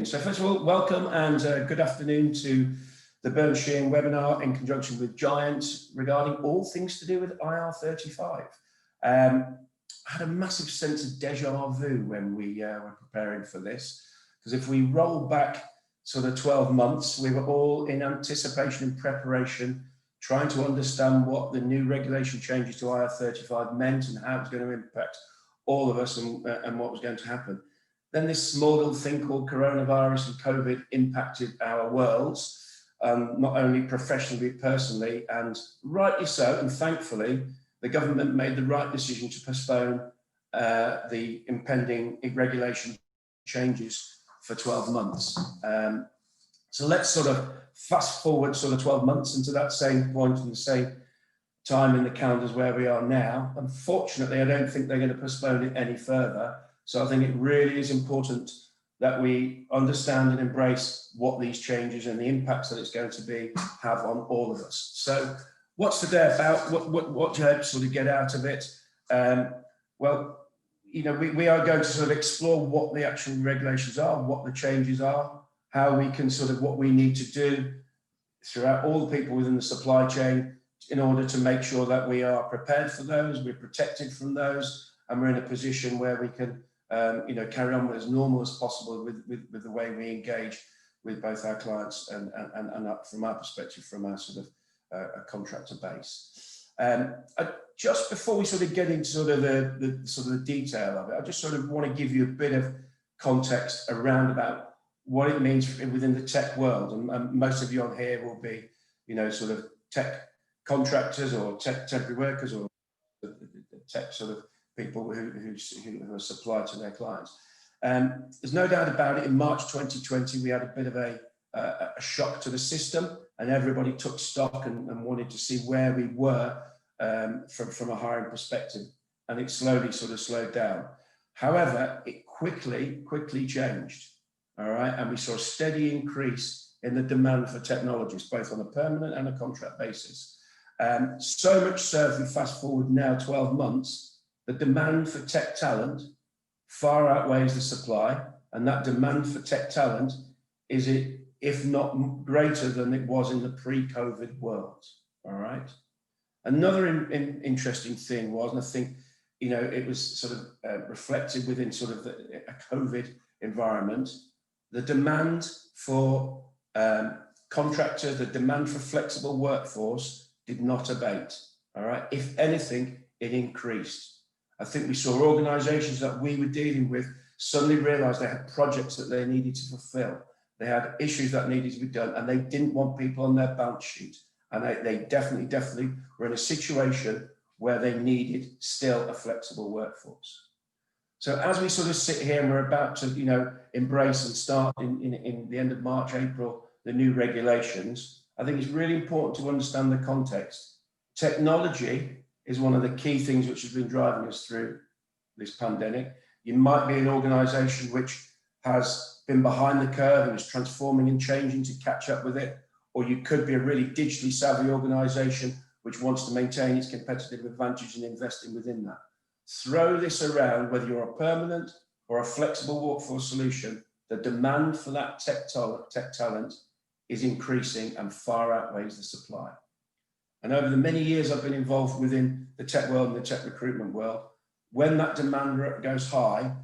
So first of all, welcome and good afternoon to the Sheehan webinar in conjunction with Giant regarding all things to do with IR35. I had a massive sense of deja vu when we were preparing for this, because if we roll back sort of 12 months, we were all in anticipation and preparation, trying to understand what the new regulation changes to IR35 meant and how it was going to impact all of us and what was going to happen. Then this small little thing called coronavirus and COVID impacted our worlds, not only professionally, but personally, and rightly so. And thankfully, the government made the right decision to postpone the impending regulation changes for 12 months. So let's sort of fast forward sort of 12 months into that same point and the same time in the calendars where we are now. Unfortunately, I don't think they're going to postpone it any further. So I think it really is important that we understand and embrace what these changes and the impacts that it's going to have on all of us. So what's today about? What do you hope to sort of get out of it? Well, you know, we are going to sort of explore what the actual regulations are, what the changes are, how we can sort of what we need to do throughout all the people within the supply chain in order to make sure that we are prepared for those, we're protected from those, and we're in a position where we can you know, carry on as normal as possible with the way we engage with both our clients and from our perspective, from our sort of a contractor base. Just before we sort of get into sort of the detail of it, I just sort of want to give you a bit of context around about what it means within the tech world. And most of you on here will be, you know, sort of tech contractors or temporary workers or the tech sort of people who are supplied to their clients. There's no doubt about it, in March 2020, we had a bit of a shock to the system, and everybody took stock and wanted to see where we were from a hiring perspective, and it slowly sort of slowed down. However, it quickly changed, all right? And we saw a steady increase in the demand for technologists, both on a permanent and a contract basis. So much so, if we fast forward now 12 months, the demand for tech talent far outweighs the supply, and that demand for tech talent is, if not greater than it was in the pre-COVID world, all right? Another interesting thing was, and I think, you know, it was sort of reflected within sort of a COVID environment, the demand for contractors, the demand for flexible workforce did not abate, all right? If anything, it increased. I think we saw organisations that we were dealing with suddenly realised they had projects that they needed to fulfil. They had issues that needed to be done, and they didn't want people on their balance sheet. And they definitely were in a situation where they needed still a flexible workforce. So as we sort of sit here and we're about to, you know, embrace and start in the end of March, April, the new regulations, I think it's really important to understand the context. Technology is one of the key things which has been driving us through this pandemic. You might be an organisation which has been behind the curve and is transforming and changing to catch up with it, or you could be a really digitally savvy organisation which wants to maintain its competitive advantage and investing within that. Throw this around, whether you're a permanent or a flexible workforce solution, the demand for that tech talent is increasing and far outweighs the supply. And over the many years I've been involved within the tech world and the tech recruitment world, when that demand goes high,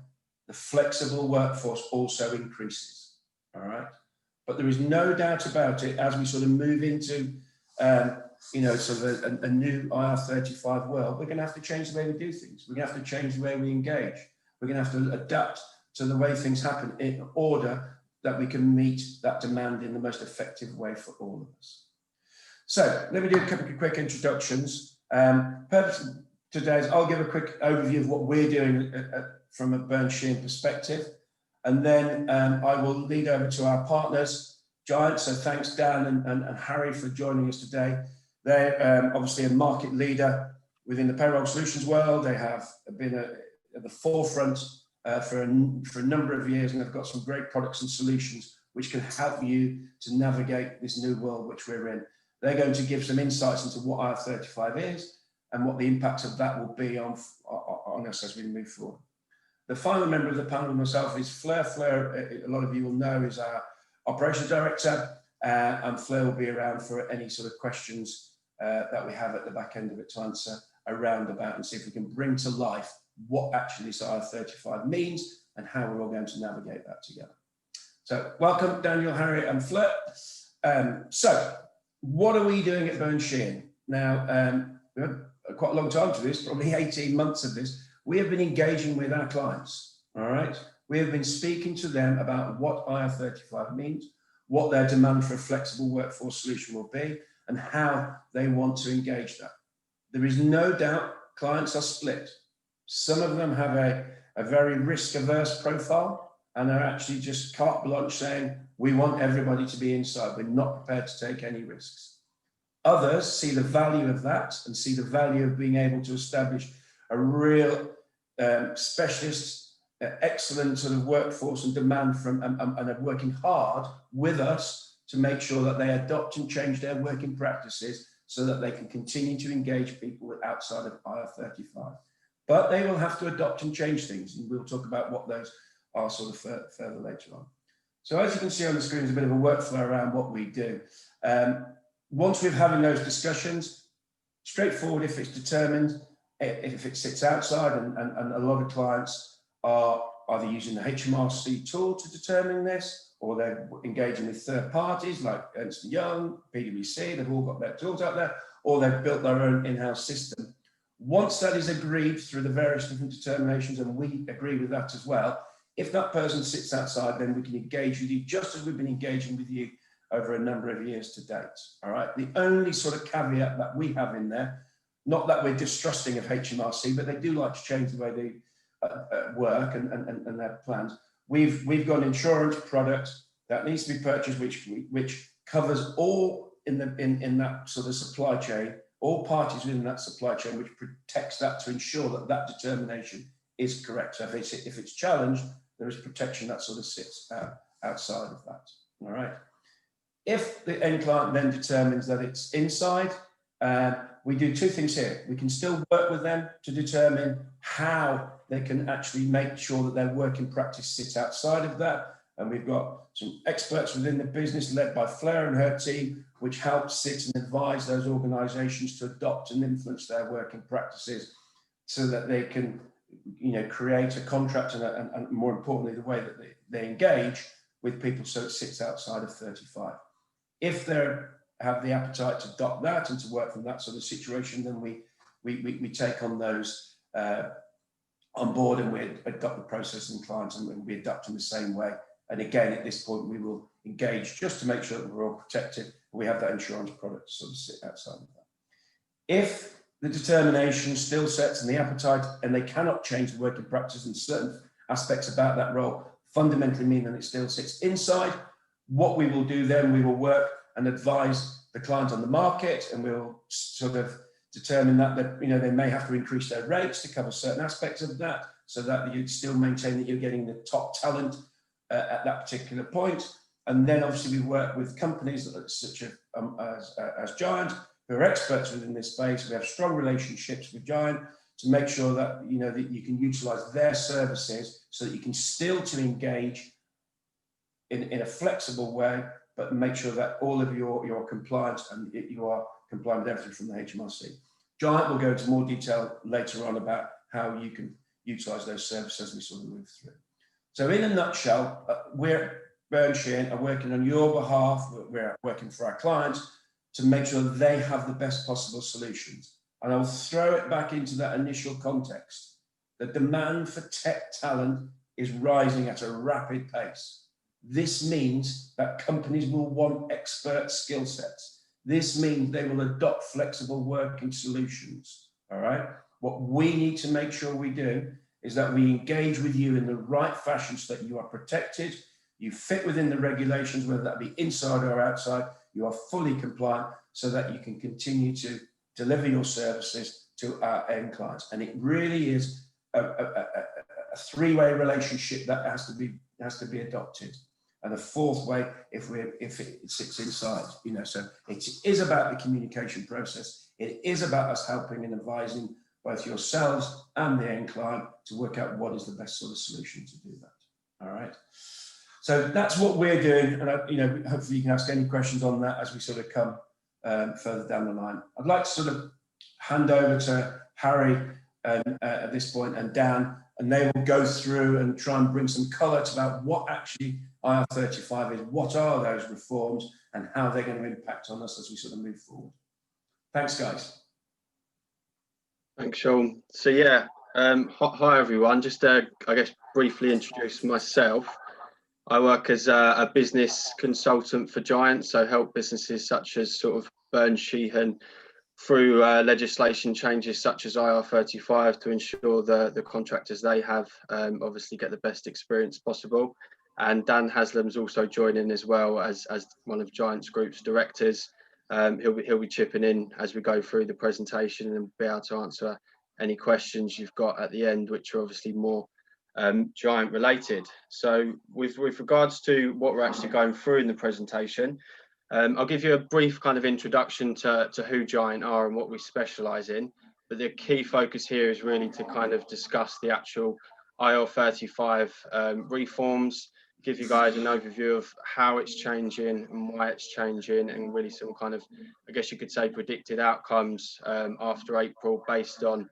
the flexible workforce also increases, all right? But there is no doubt about it, as we sort of move into, you know, sort of a new IR35 world, we're going to have to change the way we do things. We're going to have to change the way we engage. We're going to have to adapt to the way things happen in order that we can meet that demand in the most effective way for all of us. So let me do a couple of quick introductions. Purpose of today is I'll give a quick overview of what we're doing from a Sheehan perspective, and then I will lead over to our partners, Giant. So thanks Dan and Harry for joining us today. They're obviously a market leader within the payroll solutions world. They have been at the forefront for a number of years, and they've got some great products and solutions which can help you to navigate this new world which we're in. They're going to give some insights into what IR35 is and what the impact of that will be on us as we move forward. The final member of the panel with myself is Fleur. Fleur, a lot of you will know, is our operations director, and Fleur will be around for any sort of questions that we have at the back end of it to answer around about and see if we can bring to life what actually this IR35 means and how we're all going to navigate that together. So welcome, Daniel, Harriet and Fleur. So what are we doing at Burns Sheehan? Now, we had quite a long time to this, probably 18 months of this. We have been engaging with our clients, all right? We have been speaking to them about what IR35 means, what their demand for a flexible workforce solution will be, and how they want to engage that. There is no doubt clients are split. Some of them have a very risk-averse profile and are actually just carte blanche saying, we want everybody to be inside. We're not prepared to take any risks. Others see the value of that and see the value of being able to establish a real specialist, excellent sort of workforce and demand from, and are working hard with us to make sure that they adopt and change their working practices so that they can continue to engage people outside of IR35. But they will have to adopt and change things, and we'll talk about what those are sort of further later on. So as you can see on the screen, there's a bit of a workflow around what we do. Once we're having those discussions, straightforward if it's determined, if it sits outside, and a lot of clients are either using the HMRC tool to determine this, or they're engaging with third parties like Ernst & Young, PwC, they've all got their tools out there, or they've built their own in-house system. Once that is agreed through the various different determinations, and we agree with that as well, if that person sits outside, then we can engage with you just as we've been engaging with you over a number of years to date, all right? The only sort of caveat that we have in there, not that we're distrusting of HMRC, but they do like to change the way they work and their plans. We've got an insurance product that needs to be purchased, which covers all in that sort of supply chain, all parties within that supply chain, which protects that to ensure that that determination is correct. So if it's challenged, there is protection that sort of sits outside of that. All right. If the end client then determines that it's inside, we do two things here. We can still work with them to determine how they can actually make sure that their working practice sits outside of that. And we've got some experts within the business led by Fleur and her team, which helps sit and advise those organizations to adopt and influence their working practices so that they can, create a contract and more importantly, the way that they engage with people so it sits outside of 35. If they have the appetite to adopt that and to work from that sort of situation, then we take on those on board, and we adopt the process and clients, and we adapt in the same way. And again, at this point, we will engage just to make sure that we're all protected. We have that insurance product to sort of sit outside of that. If the determination still sets and the appetite, and they cannot change the working practice, and certain aspects about that role fundamentally mean that it still sits inside, what we will do then, we will work and advise the client on the market, and we'll sort of determine that they may have to increase their rates to cover certain aspects of that, so that you still maintain that you're getting the top talent at that particular point. And then obviously we work with companies such as Giant, who are experts within this space. We have strong relationships with Giant to make sure that that you can utilize their services so that you can still to engage in a flexible way, but make sure that all of your compliance and you are compliant with everything from the HMRC. Giant will go into more detail later on about how you can utilize those services as we sort of move through. So in a nutshell, we're Burns Sheehan are working on your behalf. We're working for our clients to make sure that they have the best possible solutions. And I'll throw it back into that initial context. The demand for tech talent is rising at a rapid pace. This means that companies will want expert skill sets. This means they will adopt flexible working solutions, all right? What we need to make sure we do is that we engage with you in the right fashion so that you are protected, you fit within the regulations, whether that be inside or outside, you are fully compliant so that you can continue to deliver your services to our end clients. And it really is a three-way relationship that has to be adopted. And a fourth way if it sits inside, so it is about the communication process. It is about us helping and advising both yourselves and the end client to work out what is the best sort of solution to do that. All right. So that's what we're doing, and hopefully you can ask any questions on that as we sort of come further down the line. I'd like to sort of hand over to Harry at this point and Dan, and they will go through and try and bring some colour to about what actually IR35 is, what are those reforms, and how they're going to impact on us as we sort of move forward. Thanks, guys. Thanks, Sean. So yeah, hi everyone. Just I guess briefly introduce myself. I work as a business consultant for Giant, so help businesses such as sort of Burn Sheehan through legislation changes such as IR35 to ensure the contractors they have obviously get the best experience possible. And Dan Haslam's also joining as well as one of Giant's group's directors. He'll be chipping in as we go through the presentation and be able to answer any questions you've got at the end, which are obviously more Giant related. So with regards to what we're actually going through in the presentation, I'll give you a brief kind of introduction to who Giant are and what we specialise in, but the key focus here is really to kind of discuss the actual IR35 reforms, give you guys an overview of how it's changing and why it's changing, and really some kind of, I guess you could say, predicted outcomes after April based on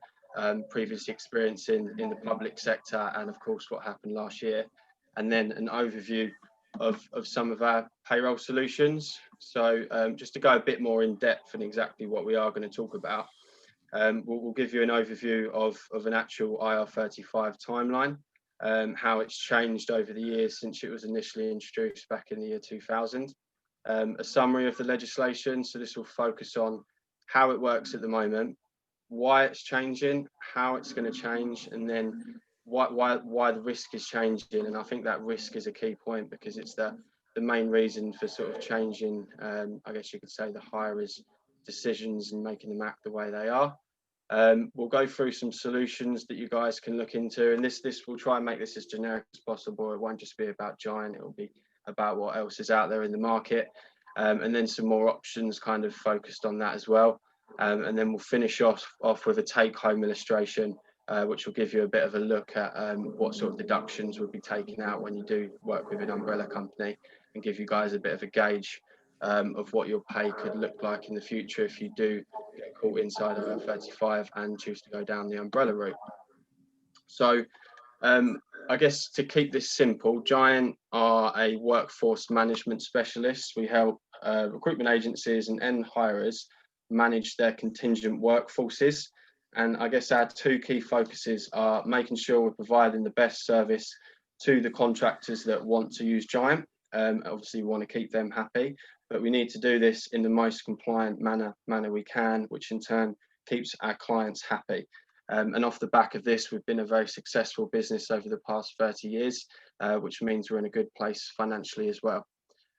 previous experience in the public sector and of course what happened last year, and then an overview of some of our payroll solutions. So just to go a bit more in depth in exactly what we are going to talk about, we'll give you an overview of an actual IR35 timeline, how it's changed over the years since it was initially introduced back in the year 2000, a summary of the legislation, so this will focus on how it works at the moment, why it's changing, how it's going to change, and then why the risk is changing. And I think that risk is a key point because it's the main reason for sort of changing, I guess you could say, the hirers' decisions and making them act the way they are. We'll go through some solutions that you guys can look into, and this will try and make this as generic as possible. It won't just be about Giant, it will be about what else is out there in the market, and then some more options kind of focused on that as well. And then we'll finish off with a take-home illustration, which will give you a bit of a look at what sort of deductions would be taken out when you do work with an umbrella company, and give you guys a bit of a gauge of what your pay could look like in the future if you do get caught inside of IR35 and choose to go down the umbrella route. So I guess to keep this simple, Giant are a workforce management specialist. We help recruitment agencies and end hirers manage their contingent workforces. And I guess our two key focuses are making sure we're providing the best service to the contractors that want to use Giant. Obviously, we want to keep them happy, but we need to do this in the most compliant manner we can, which in turn keeps our clients happy. And off the back of this, we've been a very successful business over the past 30 years, which means we're in a good place financially as well.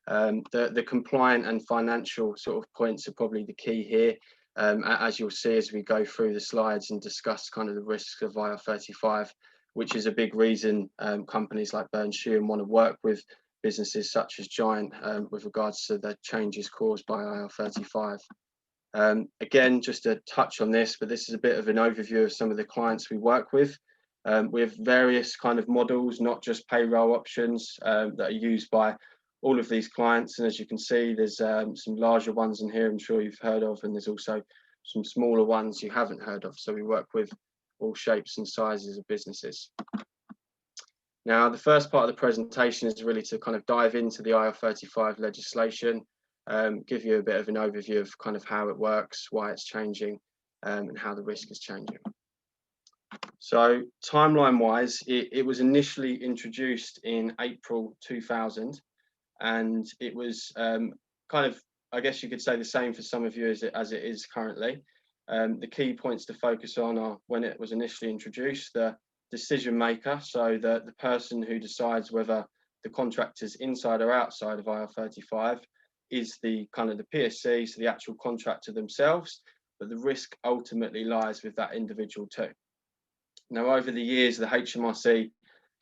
The compliant and financial sort of points are probably the key here. As you'll see as we go through the slides and discuss kind of the risks of IR35, which is a big reason companies like Burn Sheehan want to work with businesses such as Giant with regards to the changes caused by IR35. Again, just to touch on this, but this is a bit of an overview of some of the clients we work with. We have various kind of models, not just payroll options that are used by all of these clients. And as you can see, there's some larger ones in here I'm sure you've heard of, and there's also some smaller ones you haven't heard of. So we work with all shapes and sizes of businesses. Now, the first part of the presentation is really to kind of dive into the IR35 legislation, give you a bit of an overview of kind of how it works, why it's changing, and how the risk is changing. So timeline wise, it was initially introduced in April 2000. And it was kind of, I guess you could say, the same for some of you as it is currently. The key points to focus on are when it was initially introduced, the decision maker, so the person who decides whether the contractor's inside or outside of IR35 is the kind of the PSC, so the actual contractor themselves, but the risk ultimately lies with that individual too. Now, over the years, the HMRC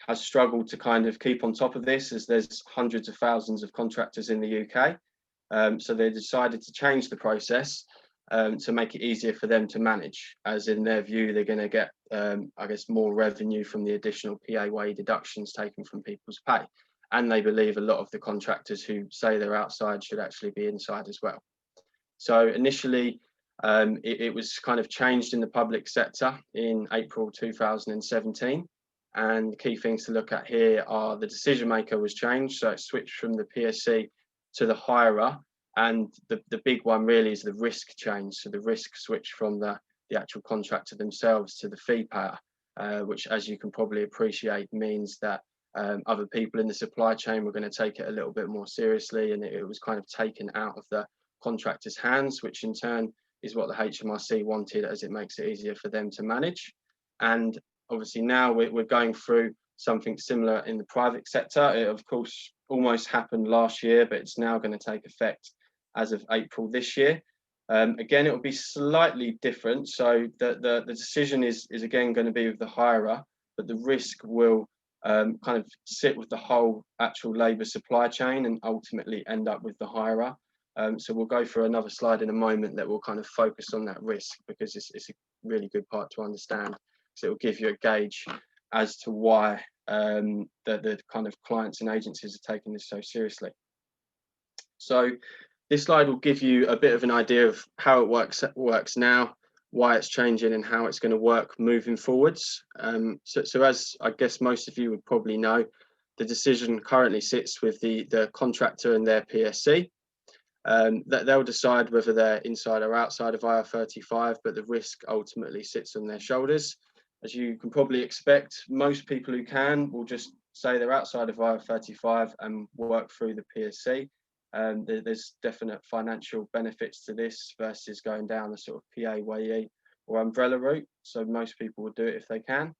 has struggled to kind of keep on top of this, as there's hundreds of thousands of contractors in the UK. So they decided to change the process to make it easier for them to manage, as in their view, they're going to get, I guess, more revenue from the additional PAYE deductions taken from people's pay. And they believe a lot of the contractors who say they're outside should actually be inside as well. So initially, it was kind of changed in the public sector in April 2017. And the key things to look at here are the decision maker was changed. So it switched from the PSC to the hirer. And the big one really is the risk change. So the risk switched from the actual contractor themselves to the fee payer, which, as you can probably appreciate, means that other people in the supply chain were going to take it a little bit more seriously, and it was kind of taken out of the contractor's hands, which in turn is what the HMRC wanted, as it makes it easier for them to manage. And obviously now we're going through something similar in the private sector. It, of course, almost happened last year, but it's now going to take effect as of April this year. Again, it will be slightly different. So the decision is again going to be with the hirer, but the risk will kind of sit with the whole actual labour supply chain and ultimately end up with the hirer. So we'll go through another slide in a moment that will kind of focus on that risk, because it's a really good part to understand. So it will give you a gauge as to why the kind of clients and agencies are taking this so seriously. So this slide will give you a bit of an idea of how it works now, why it's changing, and how it's going to work moving forwards. So as I guess most of you would probably know, the decision currently sits with the contractor and their PSC. That they'll decide whether they're inside or outside of IR35, but the risk ultimately sits on their shoulders. As you can probably expect, most people who can will just say they're outside of IR35 and work through the PSC. There's definite financial benefits to this versus going down the sort of PAYE or umbrella route. So most people will do it if they can.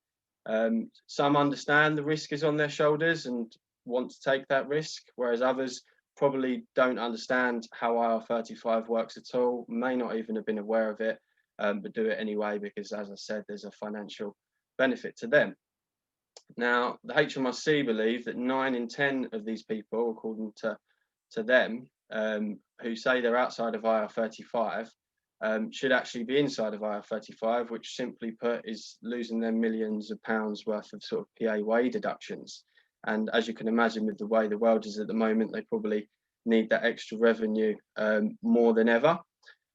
Some understand the risk is on their shoulders and want to take that risk, whereas others probably don't understand how IR35 works at all, may not even have been aware of it, but do it anyway because, as I said, there's a financial benefit to them. Now, the HMRC believe that 9 in 10 of these people, according to them, who say they're outside of IR35, should actually be inside of IR35, which simply put is losing them millions of pounds worth of sort of PAYE deductions. And as you can imagine, with the way the world is at the moment, they probably need that extra revenue more than ever.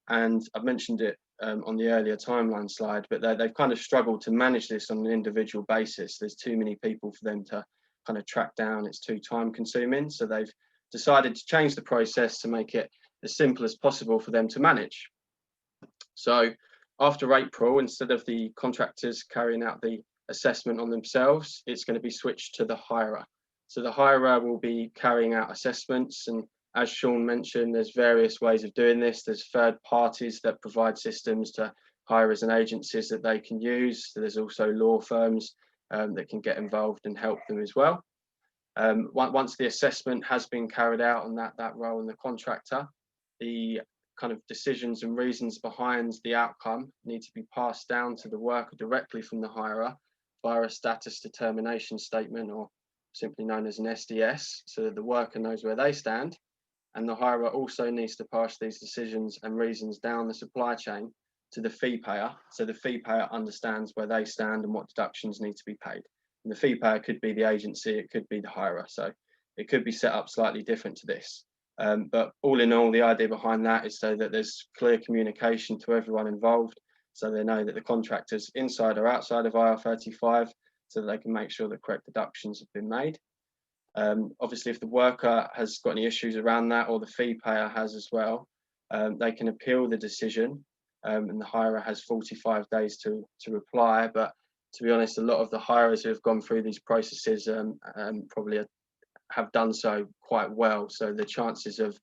And I've mentioned it on the earlier timeline slide, but they've kind of struggled to manage this on an individual basis. There's too many people for them to kind of track down. It's too time consuming. So they've decided to change the process to make it as simple as possible for them to manage. So after April, instead of the contractors carrying out the assessment on themselves, it's going to be switched to the hirer. So the hirer will be carrying out assessments, and as Sean mentioned, there's various ways of doing this. There's third parties that provide systems to hirers and agencies that they can use. So there's also law firms that can get involved and help them as well. Once the assessment has been carried out on that role in the contractor, the kind of decisions and reasons behind the outcome need to be passed down to the worker directly from the hirer via a status determination statement, or simply known as an SDS, so that the worker knows where they stand. And the hirer also needs to pass these decisions and reasons down the supply chain to the fee payer, so the fee payer understands where they stand and what deductions need to be paid. And the fee payer could be the agency, it could be the hirer, so it could be set up slightly different to this. But all in all, the idea behind that is so that there's clear communication to everyone involved, so they know that the contractor's inside or outside of IR35, so that they can make sure the correct deductions have been made. Obviously, if the worker has got any issues around that, or the fee payer has as well, they can appeal the decision, and the hirer has 45 days to reply. But to be honest, a lot of the hirers who have gone through these processes probably have done so quite well. So the chances of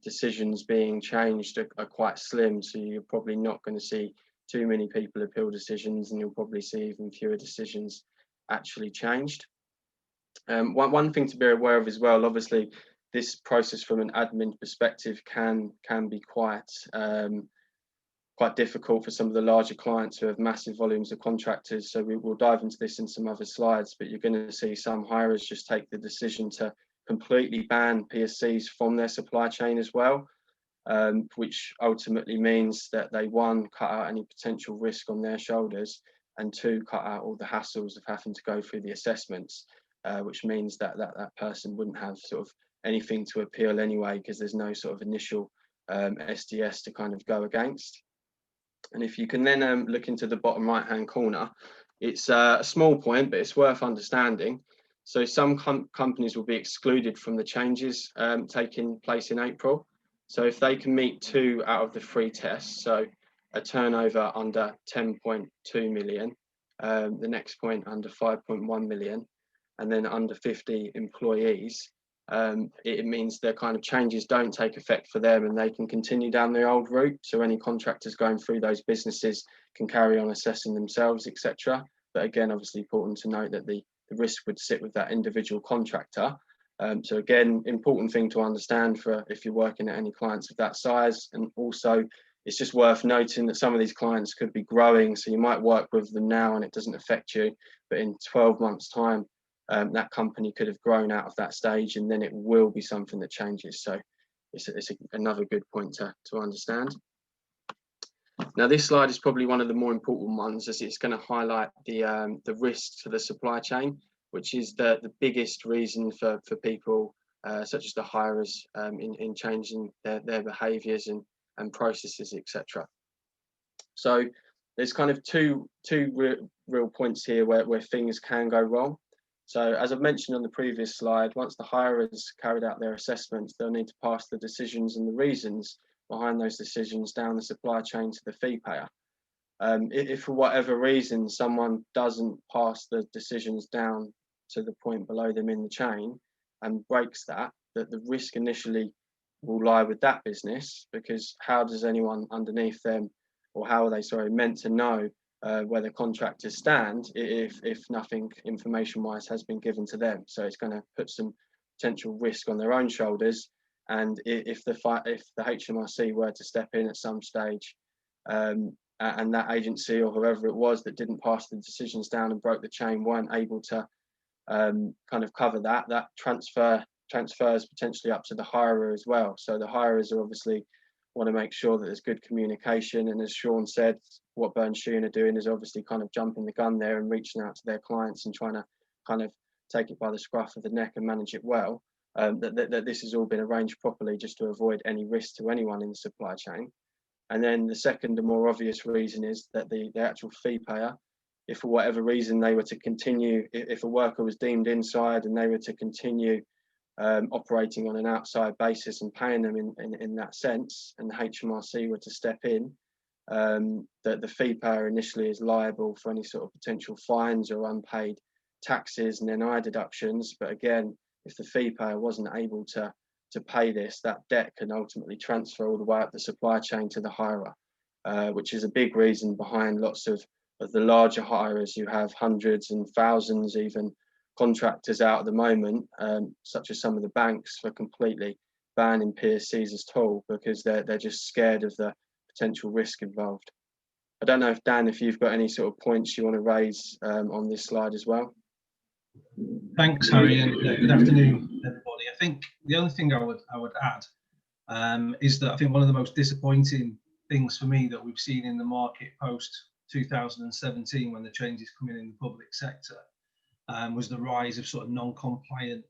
decisions being changed are quite slim. So you're probably not going to see too many people appeal decisions, and you'll probably see even fewer decisions actually changed. One thing to be aware of as well, obviously, this process from an admin perspective can be quite difficult for some of the larger clients who have massive volumes of contractors. So we will dive into this in some other slides, but you're going to see some hirers just take the decision to completely ban PSCs from their supply chain as well. which ultimately means that they, one, cut out any potential risk on their shoulders, and two, cut out all the hassles of having to go through the assessments, which means that that person wouldn't have sort of anything to appeal anyway, because there's no sort of initial SDS to kind of go against. And if you can then look into the bottom right hand corner, it's a small point, but it's worth understanding. So some companies will be excluded from the changes taking place in April. So if they can meet 2 out of the 3 tests, so a turnover under 10.2 million, the next point under 5.1 million, and then under 50 employees, it means the kind of changes don't take effect for them and they can continue down their old route. So any contractors going through those businesses can carry on assessing themselves, etc. But again, obviously important to note that the risk would sit with that individual contractor. So again, important thing to understand for if you're working at any clients of that size. And also it's just worth noting that some of these clients could be growing. So you might work with them now and it doesn't affect you, but in 12 months time, that company could have grown out of that stage, and then it will be something that changes. So it's another good point to understand. Now, this slide is probably one of the more important ones, as it's going to highlight the risk to the supply chain, which is the biggest reason for people such as the hirers in changing their behaviours and processes, etc. So there's kind of two real points here where things can go wrong. So as I've mentioned on the previous slide, once the hirers carried out their assessments, they'll need to pass the decisions and the reasons behind those decisions down the supply chain to the fee payer. If for whatever reason someone doesn't pass the decisions down to the point below them in the chain and breaks that the risk initially will lie with that business, because how does anyone underneath them, or how are they, meant to know where the contractors stand if nothing information-wise has been given to them? So it's going to put some potential risk on their own shoulders. And if the HMRC were to step in at some stage, and that agency or whoever it was that didn't pass the decisions down and broke the chain weren't able to kind of cover that transfers potentially up to the hirer as well. So the hirers are obviously want to make sure that there's good communication, and as Sean said, what Sheehan are doing is obviously kind of jumping the gun there and reaching out to their clients and trying to kind of take it by the scruff of the neck and manage it well. That this has all been arranged properly just to avoid any risk to anyone in the supply chain. And then the second and more obvious reason is that the actual fee payer, if for whatever reason they were to continue, if a worker was deemed inside and they were to continue operating on an outside basis and paying them in that sense, and the HMRC were to step in, that the fee payer initially is liable for any sort of potential fines or unpaid taxes and NI deductions. But again, if the fee payer wasn't able to pay this, that debt can ultimately transfer all the way up the supply chain to the hirer, which is a big reason behind lots of the larger hirers who have hundreds and thousands even contractors out at the moment, such as some of the banks, for completely banning PSCs as tool, because they're just scared of the potential risk involved. I don't know if Dan, if you've got any sort of points you want to raise on this slide as well. Thanks, Harry, and good afternoon, everybody. I think the only thing I would add is that I think one of the most disappointing things for me that we've seen in the market post 2017, when the changes come in the public sector, was the rise of sort of non-compliant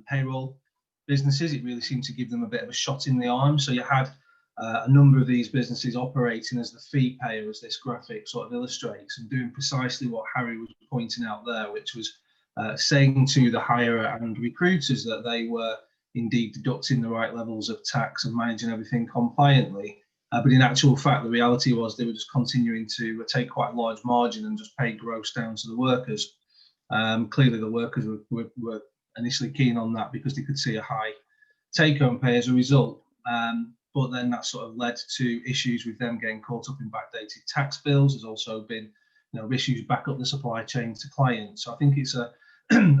payroll businesses. It really seemed to give them a bit of a shot in the arm. So you had a number of these businesses operating as the fee payer, as this graphic sort of illustrates, and doing precisely what Harry was pointing out there, which was saying to the hirer and recruiters that they were indeed deducting the right levels of tax and managing everything compliantly. But in actual fact, the reality was they were just continuing to take quite a large margin and just pay gross down to the workers. Clearly, the workers were initially keen on that because they could see a high take-home pay as a result. But then that sort of led to issues with them getting caught up in backdated tax bills. There's also been issues back up the supply chain to clients. So I think it's a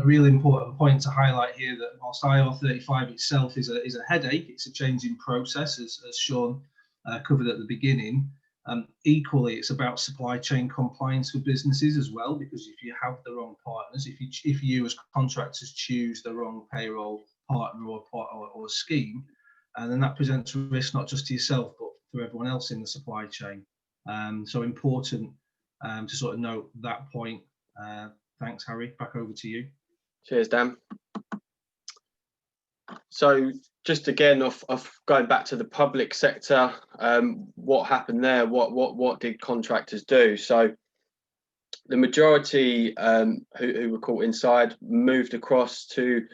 really important point to highlight here that whilst IR35 itself is a headache, it's a changing process, as Sean covered at the beginning. Equally, it's about supply chain compliance for businesses as well, because if you have the wrong partners, if you as contractors choose the wrong payroll partner or scheme, and then that presents a risk not just to yourself but for everyone else in the supply chain. So important to sort of note that point. Thanks, Harry. Back over to you. Cheers, Dan. So just again, off going back to the public sector, what happened there? What did contractors do? So the majority who were caught inside moved across to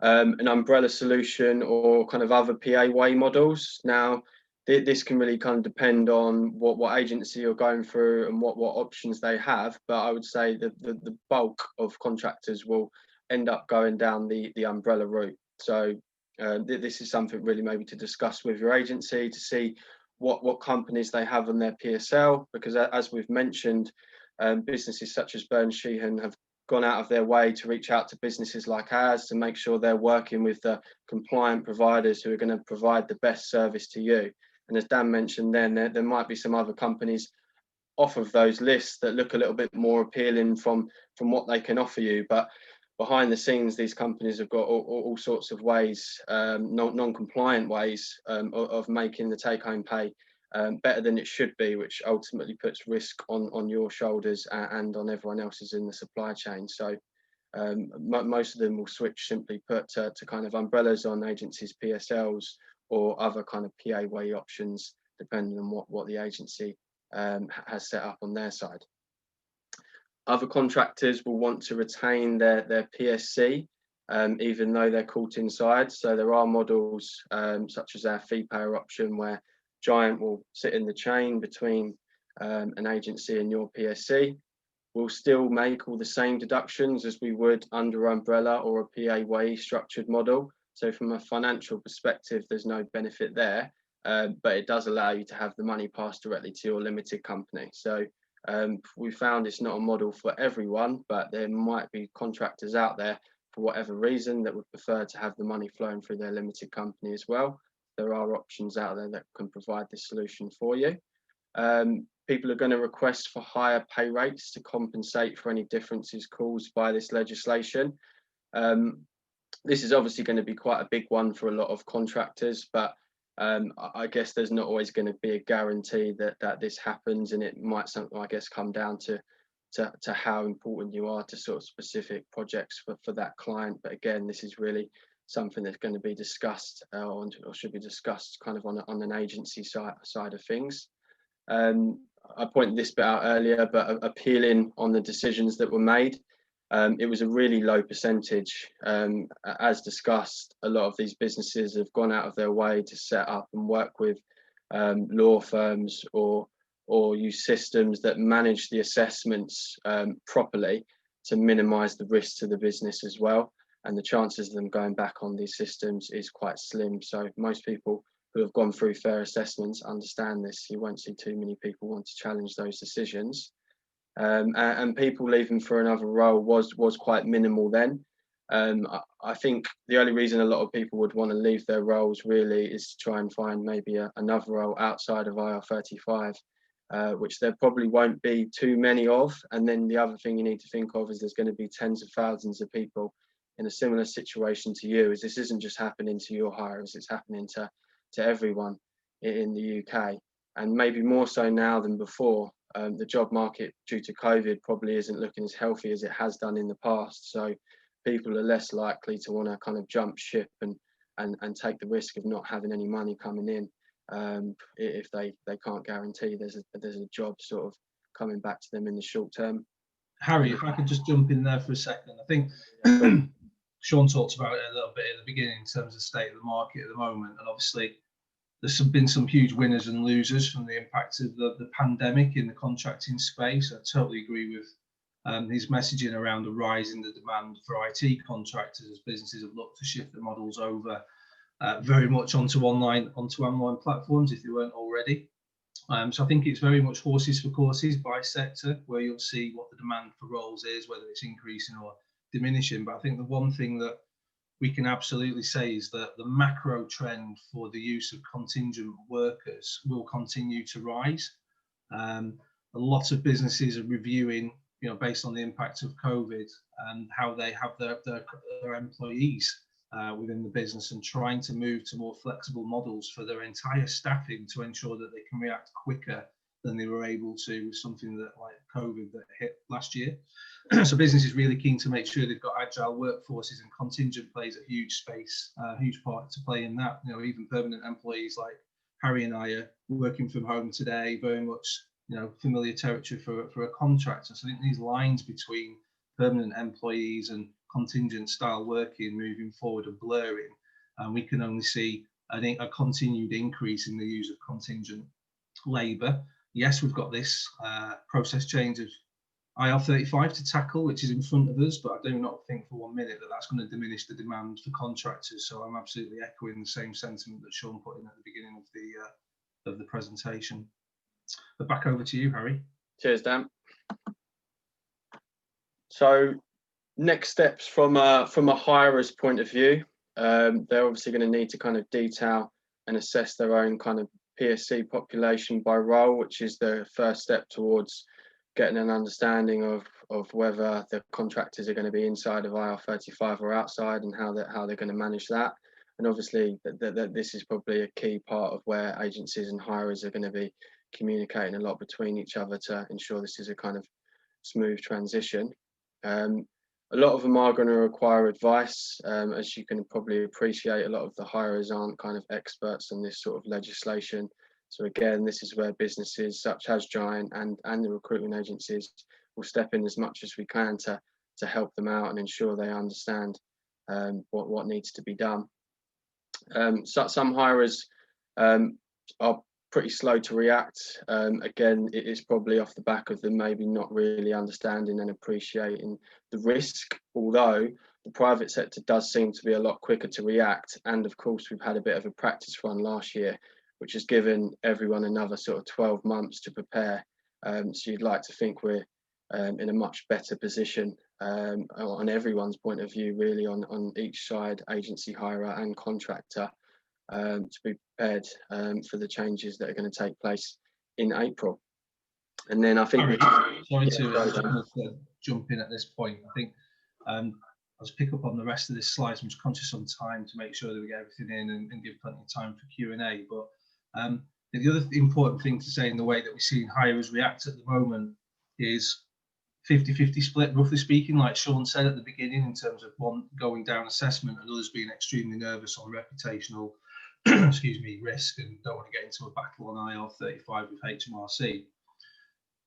an umbrella solution or kind of other PAYE models. Now, this can really kind of depend on what agency you're going through and what options they have. But I would say that the bulk of contractors will end up going down the umbrella route. So this is something really maybe to discuss with your agency to see what companies they have on their PSL, because as we've mentioned, businesses such as Sheehan have gone out of their way to reach out to businesses like ours to make sure they're working with the compliant providers who are going to provide the best service to you. And as Dan mentioned, then there might be some other companies off of those lists that look a little bit more appealing from what they can offer you. But behind the scenes, these companies have got all sorts of ways, non-compliant ways of making the take-home pay better than it should be, which ultimately puts risk on your shoulders and on everyone else's in the supply chain. So most of them will switch, simply put, to kind of umbrellas on agencies' PSLs or other kind of PAYE options, depending on what the agency has set up on their side. Other contractors will want to retain their PSC, even though they're caught inside. So there are models such as our fee payer option, where Giant will sit in the chain between an agency and your PSC. We'll still make all the same deductions as we would under umbrella or a PAYE structured model. So from a financial perspective, there's no benefit there, but it does allow you to have the money passed directly to your limited company. So we found it's not a model for everyone, but there might be contractors out there for whatever reason that would prefer to have the money flowing through their limited company as well. There are options out there that can provide this solution for you. People are going to request for higher pay rates to compensate for any differences caused by this legislation. This is obviously going to be quite a big one for a lot of contractors, but I guess there's not always going to be a guarantee that this happens, and it might, I guess, come down to how important you are to sort of specific projects for that client. But again, this is really something that's going to be discussed or should be discussed kind of on an agency side of things. I pointed this bit out earlier, but appealing on the decisions that were made, it was a really low percentage. As discussed, a lot of these businesses have gone out of their way to set up and work with law firms or use systems that manage the assessments properly to minimise the risk to the business as well. And the chances of them going back on these systems is quite slim. So most people who have gone through fair assessments understand this. You won't see too many people want to challenge those decisions. And people leaving for another role was quite minimal then. I think the only reason a lot of people would want to leave their roles really is to try and find maybe another role outside of IR35, which there probably won't be too many of. And then the other thing you need to think of is there's going to be tens of thousands of people in a similar situation to you, as this isn't just happening to your hires, it's happening to everyone in the UK, and maybe more so now than before. The job market due to COVID probably isn't looking as healthy as it has done in the past, so people are less likely to want to kind of jump ship and take the risk of not having any money coming in if they can't guarantee there's a job sort of coming back to them in the short term. Harry, if I could just jump in there for a second. I think Sean talked about it a little bit at the beginning in terms of the state of the market at the moment, and obviously there's been some huge winners and losers from the impact of the pandemic in the contracting space. I totally agree with his messaging around the rise in the demand for IT contractors as businesses have looked to shift the models over very much onto online platforms if they weren't already. So I think it's very much horses for courses by sector, where you'll see what the demand for roles is, whether it's increasing or diminishing. But I think the one thing that we can absolutely say is that the macro trend for the use of contingent workers will continue to rise. A lot of businesses are reviewing, based on the impact of COVID and how they have their employees within the business and trying to move to more flexible models for their entire staffing to ensure that they can react quicker than they were able to with something that like COVID that hit last year. So business is really keen to make sure they've got agile workforces, and Contingent plays a huge huge part to play in that. You know, even permanent employees like Harry and I are working from home today, very much, you know, familiar territory for a contractor. So I think these lines between permanent employees and Contingent style working moving forward are blurring, and we can only see, I think, a continued increase in the use of contingent labour. Yes, we've got this process change of IR35 to tackle, which is in front of us, but I do not think for 1 minute that that's going to diminish the demand for contractors. So I'm absolutely echoing the same sentiment that Sean put in at the beginning of the presentation. But back over to you, Harry. Cheers, Dan. So next steps from a hirer's point of view, they're obviously going to need to kind of detail and assess their own kind of PSC population by role, which is the first step towards getting an understanding of whether the contractors are going to be inside of IR35 or outside, and how they're going to manage that. And obviously this is probably a key part of where agencies and hirers are going to be communicating a lot between each other to ensure this is a kind of smooth transition. A lot of them are going to require advice. As you can probably appreciate, a lot of the hirers aren't kind of experts on this sort of legislation. So again, this is where businesses such as Giant and the recruitment agencies will step in as much as we can to help them out and ensure they understand what needs to be done. So some hirers are pretty slow to react. Again, it is probably off the back of them maybe not really understanding and appreciating the risk, although the private sector does seem to be a lot quicker to react. And of course, we've had a bit of a practice run last year, which has given everyone another sort of 12 months to prepare. So you'd like to think we're in a much better position on everyone's point of view, really, on each side, agency, hirer and contractor, to be prepared for the changes that are going to take place in April. And then I think... Sorry to jump in at this point. I think I'll just pick up on the rest of this slide. I'm just conscious on time to make sure that we get everything in and give plenty of time for Q&A. But the other important thing to say in the way that we're seeing hirers react at the moment is 50-50 split, roughly speaking, like Sean said at the beginning, in terms of one going down assessment and others being extremely nervous on reputational risk and don't want to get into a battle on IR35 with HMRC.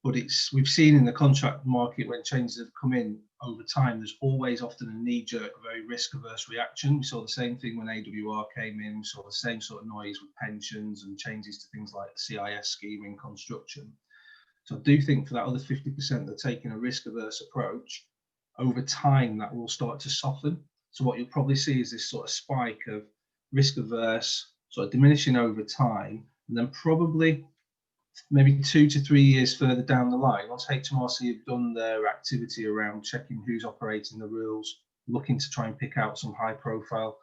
But we've seen in the contract market, when changes have come in over time, there's always often a knee-jerk, very risk-averse reaction. We saw the same thing when AWR came in. We saw the same sort of noise with pensions and changes to things like the CIS scheme in construction. So I do think for that other 50% that are taking a risk-averse approach, over time that will start to soften. So what you'll probably see is this sort of spike of risk-averse, sort of diminishing over time, and then probably maybe 2 to 3 years further down the line, once HMRC have done their activity around checking who's operating the rules, looking to try and pick out some high-profile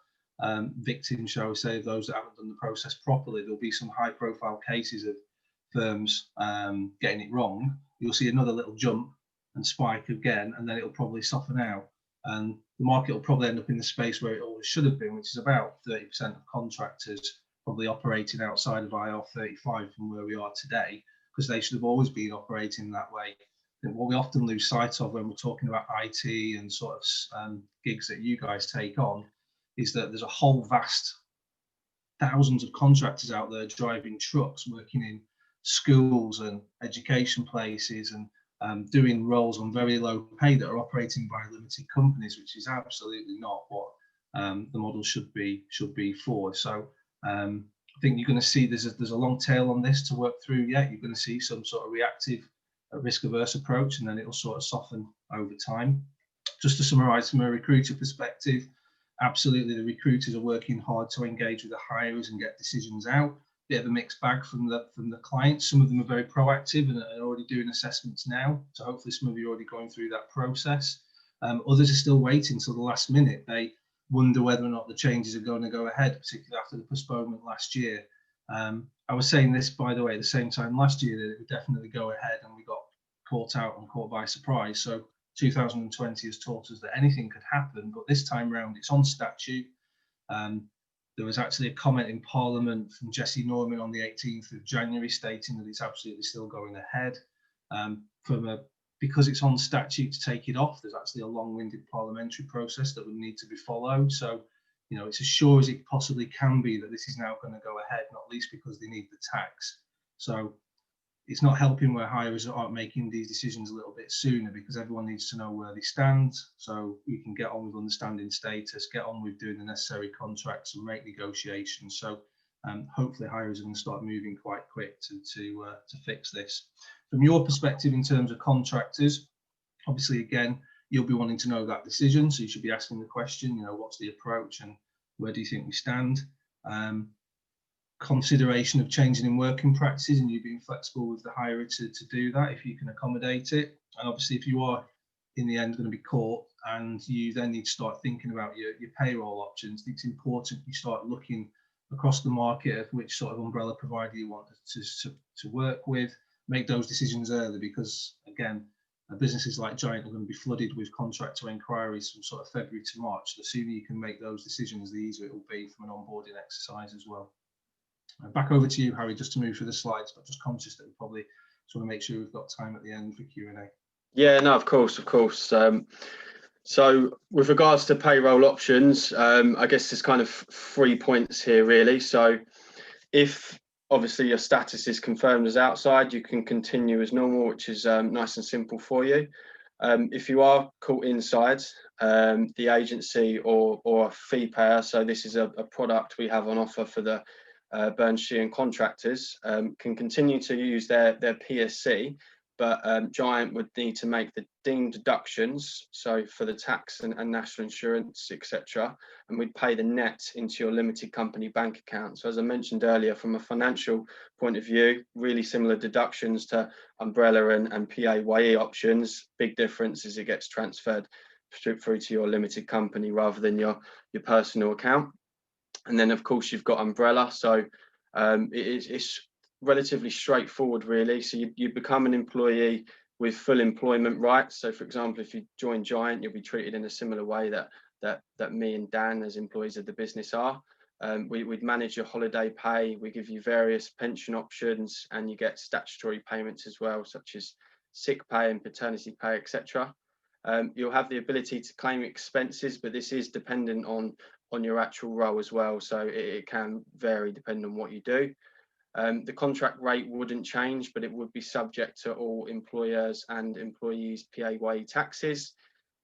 victims, shall we say, those that haven't done the process properly, there'll be some high-profile cases of firms getting it wrong. You'll see another little jump and spike again, and then it'll probably soften out. And the market will probably end up in the space where it always should have been, which is about 30% of contractors probably operating outside of IR35 from where we are today, because they should have always been operating that way. And what we often lose sight of when we're talking about IT and sort of gigs that you guys take on is that there's a whole vast thousands of contractors out there driving trucks, working in schools and education places and doing roles on very low pay that are operating by limited companies, which is absolutely not what the model should be for. So I think you're going to see there's a long tail on this to work through yet. You're going to see some sort of reactive risk-averse approach, and then it'll sort of soften over time. Just to summarise from a recruiter perspective, absolutely the recruiters are working hard to engage with the hirers and get decisions out. Bit of a mixed bag from the clients. Some of them are very proactive and are already doing assessments now. So hopefully some of you are already going through that process. Others are still waiting till the last minute. They wonder whether or not the changes are going to go ahead, particularly after the postponement last year. I was saying this, by the way, at the same time last year, that it would definitely go ahead, and we got caught by surprise. So 2020 has taught us that anything could happen, but this time round it's on statute. There was actually a comment in Parliament from Jesse Norman on the 18th of January stating that it's absolutely still going ahead. Because it's on statute to take it off, there's actually a long-winded parliamentary process that would need to be followed. So, you know, it's as sure as it possibly can be that this is now going to go ahead, not least because they need the tax. So it's not helping where hirers aren't making these decisions a little bit sooner, because everyone needs to know where they stand, so you can get on with understanding status, get on with doing the necessary contracts and rate negotiations. So hopefully hirers are going to start moving quite quick to fix this. From your perspective, in terms of contractors, obviously, again, you'll be wanting to know that decision, so you should be asking the question, you know, what's the approach and where do you think we stand? Consideration of changing in working practices and you being flexible with the hirer to do that if you can accommodate it. And obviously, if you are in the end going to be caught and you then need to start thinking about your payroll options, it's important you start looking across the market at which sort of umbrella provider you want to work with. Make those decisions early, because again, businesses like Giant are going to be flooded with contractor inquiries from sort of February to March. The sooner you can make those decisions, the easier it will be from an onboarding exercise as well. Back over to you, Harry, just to move through the slides, but just conscious that we probably just want to make sure we've got time at the end for Q&A. Yeah, no, of course. So with regards to payroll options, I guess there's kind of 3 points here really. So if obviously your status is confirmed as outside, you can continue as normal, which is nice and simple for you. If you are caught inside, the agency or a fee payer, so this is a product we have on offer for the Sheehan contractors, can continue to use their PSC, but Giant would need to make the deemed deductions, so for the tax and national insurance, etc., and we'd pay the net into your limited company bank account. So as I mentioned earlier, from a financial point of view, really similar deductions to umbrella and PAYE options. Big difference is it gets transferred through to your limited company rather than your personal account. And then of course you've got umbrella, so it's relatively straightforward really. So you become an employee with full employment rights. So for example, if you join Giant, you'll be treated in a similar way that me and Dan as employees of the business are. We'd manage your holiday pay, we give you various pension options, and you get statutory payments as well, such as sick pay and paternity pay, etc. You'll have the ability to claim expenses, but this is dependent on your actual role as well, so it can vary depending on what you do. The contract rate wouldn't change, but it would be subject to all employers and employees' PAYE taxes.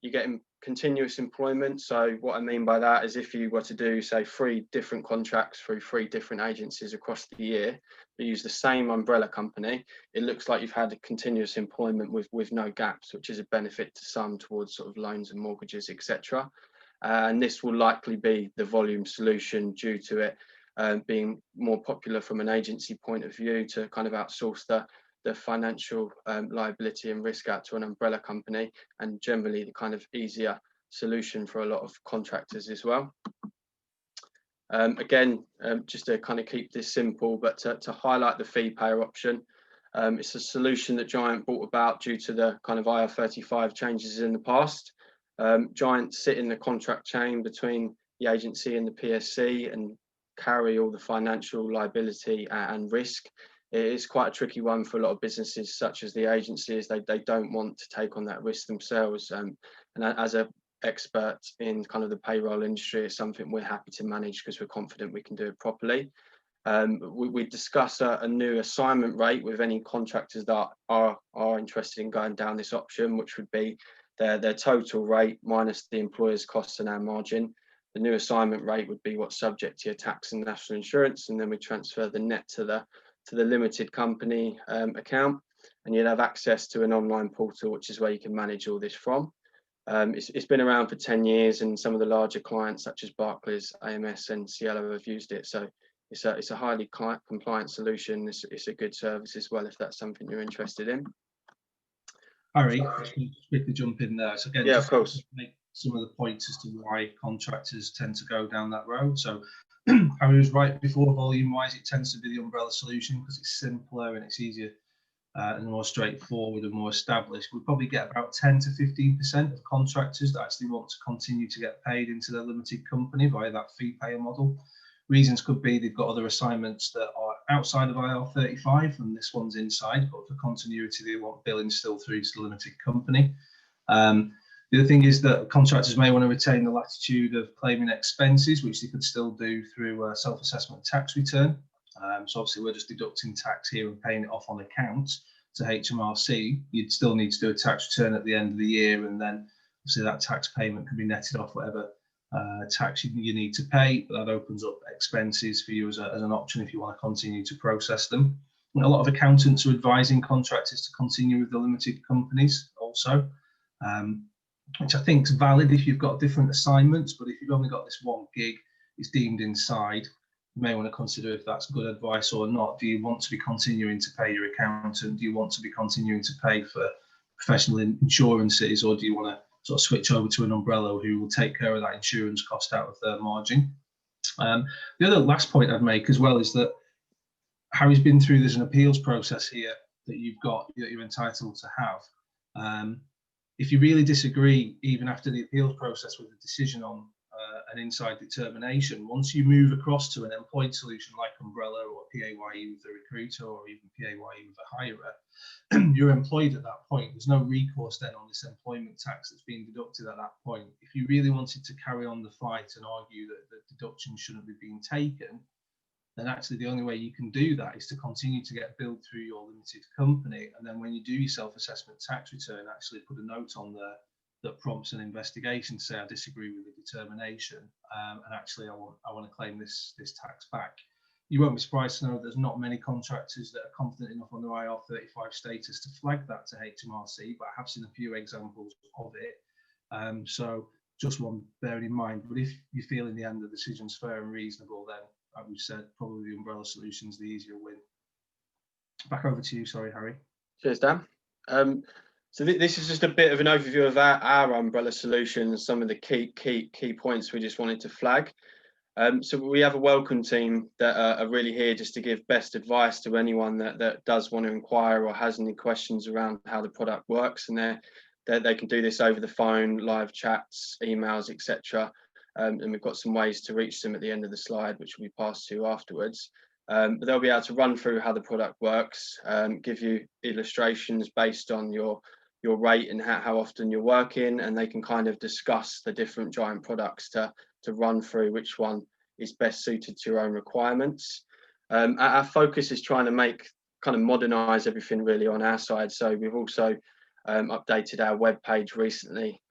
You get continuous employment, so what I mean by that is if you were to do, say, 3 different contracts through 3 different agencies across the year, but use the same umbrella company, it looks like you've had a continuous employment with no gaps, which is a benefit to some towards sort of loans and mortgages, etc. And this will likely be the volume solution due to it being more popular from an agency point of view to kind of outsource the financial liability and risk out to an umbrella company, and generally the kind of easier solution for a lot of contractors as well. Again, just to kind of keep this simple, but to highlight the fee payer option, it's a solution that Giant brought about due to the kind of Ir35 changes in the past. Giant sit in the contract chain between the agency and the PSC and carry all the financial liability and risk. It is quite a tricky one for a lot of businesses such as the agencies. They don't want to take on that risk themselves, and as an expert in kind of the payroll industry, it's something we're happy to manage because we're confident we can do it properly. We discuss a new assignment rate with any contractors that are interested in going down this option, which would be their total rate minus the employer's costs and our margin. The new assignment rate would be what's subject to your tax and national insurance, and then we transfer the net to the limited company account, and you'll have access to an online portal, which is where you can manage all this from. It's been around for 10 years, and some of the larger clients such as Barclays, AMS and Cielo have used it. So it's a highly compliant solution. It's a good service as well, if that's something you're interested in. Harry, just quickly jump in there. So again, yeah, of course. Make some of the points as to why contractors tend to go down that road. So Harry was right before, volume wise, it tends to be the umbrella solution because it's simpler and it's easier and more straightforward and more established, we probably get about 10 to 15% of contractors that actually want to continue to get paid into their limited company via that fee payer model. Reasons could be they've got other assignments that are outside of IR35 and this one's inside, but for continuity, they want billing still through to the limited company. The other thing is that contractors may want to retain the latitude of claiming expenses, which they could still do through a self-assessment tax return. So obviously we're just deducting tax here and paying it off on account to HMRC. You'd still need to do a tax return at the end of the year, and then obviously that tax payment can be netted off whatever tax you need to pay, but that opens up expenses for you as an option if you want to continue to process them. And a lot of accountants are advising contractors to continue with the limited companies also, which I think is valid if you've got different assignments, but if you've only got this one gig, it's deemed inside, you may want to consider if that's good advice or not. Do you want to be continuing to pay your accountant? Do you want to be continuing to pay for professional insurances, or do you want to sort of switch over to an umbrella who will take care of that insurance cost out of their margin? The other last point I'd make as well is that Harry's been through, there's an appeals process here that you're entitled to have. If you really disagree, even after the appeals process with a decision on an inside determination, once you move across to an employed solution like umbrella or PAYE with a recruiter or even PAYE with a hirer, you're employed at that point. There's no recourse then on this employment tax that's being deducted at that point. If you really wanted to carry on the fight and argue that the deduction shouldn't be being taken, then actually the only way you can do that is to continue to get billed through your limited company. And then when you do your self-assessment tax return, actually put a note on there that prompts an investigation to say, I disagree with the determination, and actually I want to claim this tax back. You won't be surprised to know there's not many contractors that are confident enough on their IR35 status to flag that to HMRC, but I have seen a few examples of it. So just one bearing in mind, but if you feel in the end the decision's fair and reasonable, then like we've said, probably the umbrella solution's the easier win. Back over to you, sorry, Harry. Cheers, Dan. So this is just a bit of an overview of our umbrella solution and some of the key points we just wanted to flag. So we have a welcome team that are really here just to give best advice to anyone that does want to inquire or has any questions around how the product works, and they can do this over the phone, live chats, emails, etc. And we've got some ways to reach them at the end of the slide, which will be passed to you afterwards. But they'll be able to run through how the product works, give you illustrations based on your rate and how often you're working, and they can kind of discuss the different Giant products to run through which one is best suited to your own requirements. Our focus is trying to kind of modernize everything really on our side. So we've also updated our web page recently.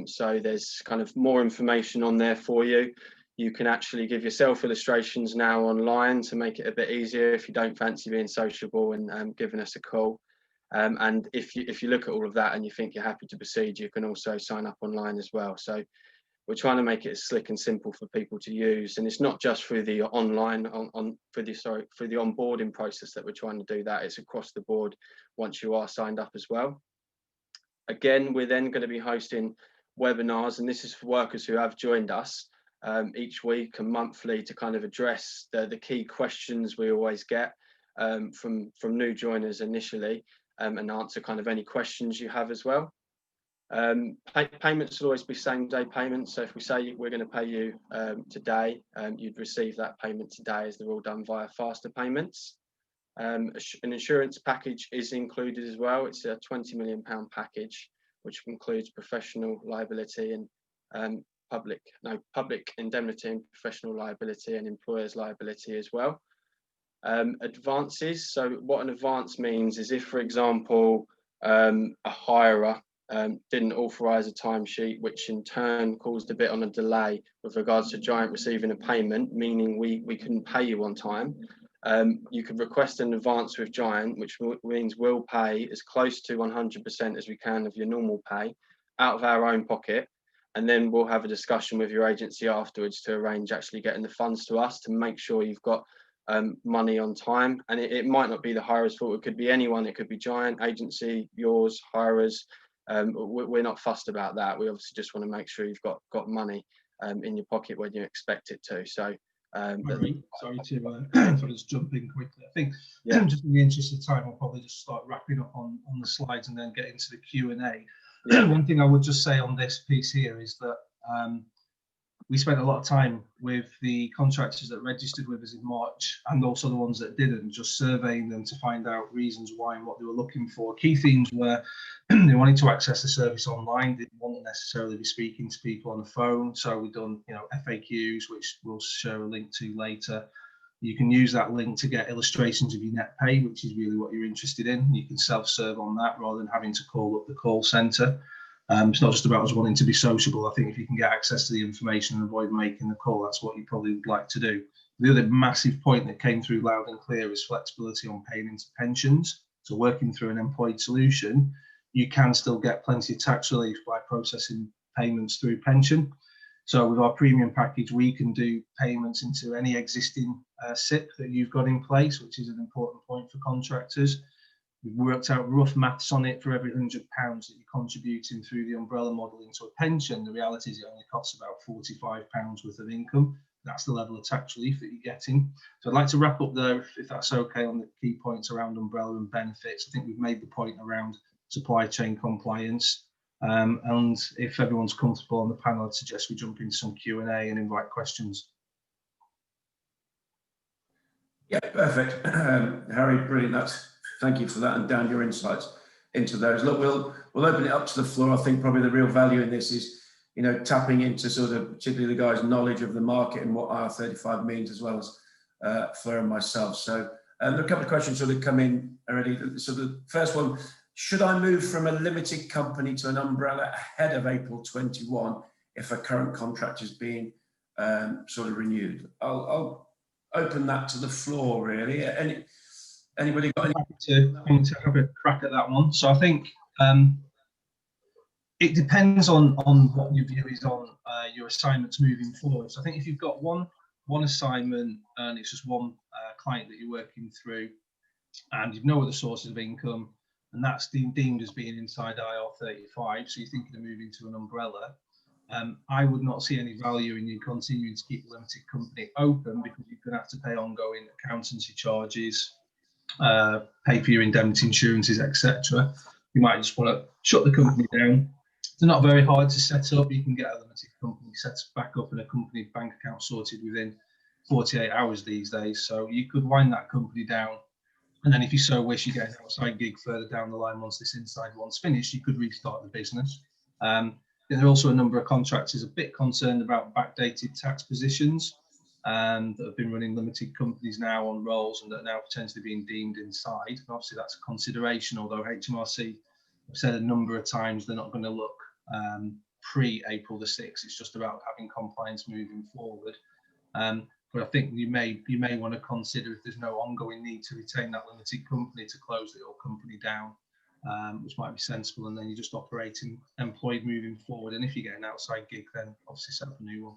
So there's kind of more information on there for you. You can actually give yourself illustrations now online to make it a bit easier if you don't fancy being sociable and giving us a call. And if you look at all of that and you think you're happy to proceed, you can also sign up online as well. So we're trying to make it as slick and simple for people to use, and it's not just through the online through the onboarding process that we're trying to do that. It's across the board once you are signed up as well. Again, we're then going to be hosting webinars, and this is for workers who have joined us each week and monthly to kind of address the key questions we always get from new joiners initially, and answer kind of any questions you have as well. Payments will always be same day payments. So if we say we're going to pay you today, you'd receive that payment today, as they're all done via faster payments. An insurance package is included as well. It's a £20 million package, which includes professional liability and public indemnity and professional liability and employer's liability as well. Advances. So what an advance means is if, for example, a hirer didn't authorise a timesheet, which in turn caused a bit on a delay with regards to Giant receiving a payment, meaning we couldn't pay you on time. You could request an advance with Giant, which means we'll pay as close to 100% as we can of your normal pay out of our own pocket, and then we'll have a discussion with your agency afterwards to arrange actually getting the funds to us to make sure you've got money on time. And it might not be the hirer's fault. It could be anyone. It could be Giant, agency, yours, hirers. We're not fussed about that. We obviously just want to make sure you've got money in your pocket when you expect it to. So Sorry to just jump in quickly. I think Yeah. just in the interest of time, I'll probably just start wrapping up on the slides and then get into the Q&A. Yeah. One thing I would just say on this piece here is that we spent a lot of time with the contractors that registered with us in March and also the ones that didn't, just surveying them to find out reasons why and what they were looking for. Key themes were they wanted to access the service online, didn't want to necessarily be speaking to people on the phone. So we've done, FAQs, which we'll share a link to later. You can use that link to get illustrations of your net pay, which is really what you're interested in. You can self-serve on that rather than having to call up the call centre. It's not just about us wanting to be sociable. I think if you can get access to the information and avoid making the call, that's what you probably would like to do. The other massive point that came through loud and clear is flexibility on paying into pensions. So working through an employed solution, you can still get plenty of tax relief by processing payments through pension. So with our premium package, we can do payments into any existing SIP that you've got in place, which is an important point for contractors. We've worked out rough maths on it. For every £100 that you're contributing through the umbrella model into a pension, the reality is it only costs about £45 worth of income. That's the level of tax relief that you're getting. So I'd like to wrap up there, if that's okay, on the key points around umbrella and benefits. I think we've made the point around supply chain compliance. And if everyone's comfortable on the panel, I'd suggest we jump into some Q&A and invite questions. Yeah, perfect. Harry, brilliant. Thank you for that, and Dan, your insights into those. Look, we'll open it up to the floor. I think probably the real value in this is, tapping into sort of particularly the guys' knowledge of the market and what IR35 means, as well as Fleur and myself. So there are a couple of questions sort of come in already. So the first one, should I move from a limited company to an umbrella ahead of April 21 if a current contract is being sort of renewed? I'll open that to the floor, really. Anybody got any? to have a crack at that one? So I think it depends on what your view is on your assignments moving forward. So I think if you've got one assignment and it's just one client that you're working through, and you've no other sources of income, and that's deemed as being inside IR35, so you're thinking of moving to an umbrella, I would not see any value in you continuing to keep the limited company open, because you're going to have to pay ongoing accountancy charges, pay for your indemnity insurances, etc. You might just want to shut the company down. They're not very hard to set up. You can get a limited company set back up and a company bank account sorted within 48 hours these days. So you could wind that company down, and then if you so wish, you get an outside gig further down the line. Once this inside one's finished, you could restart the business. There are also a number of contractors a bit concerned about backdated tax positions that have been running limited companies now on rolls and that are now potentially being deemed inside. And obviously that's a consideration, although HMRC have said a number of times they're not going to look pre-April the 6th. It's just about having compliance moving forward. But I think you may want to consider, if there's no ongoing need to retain that limited company, to close the old company down, which might be sensible, and then you're just operating employed moving forward. And if you get an outside gig, then obviously set up a new one.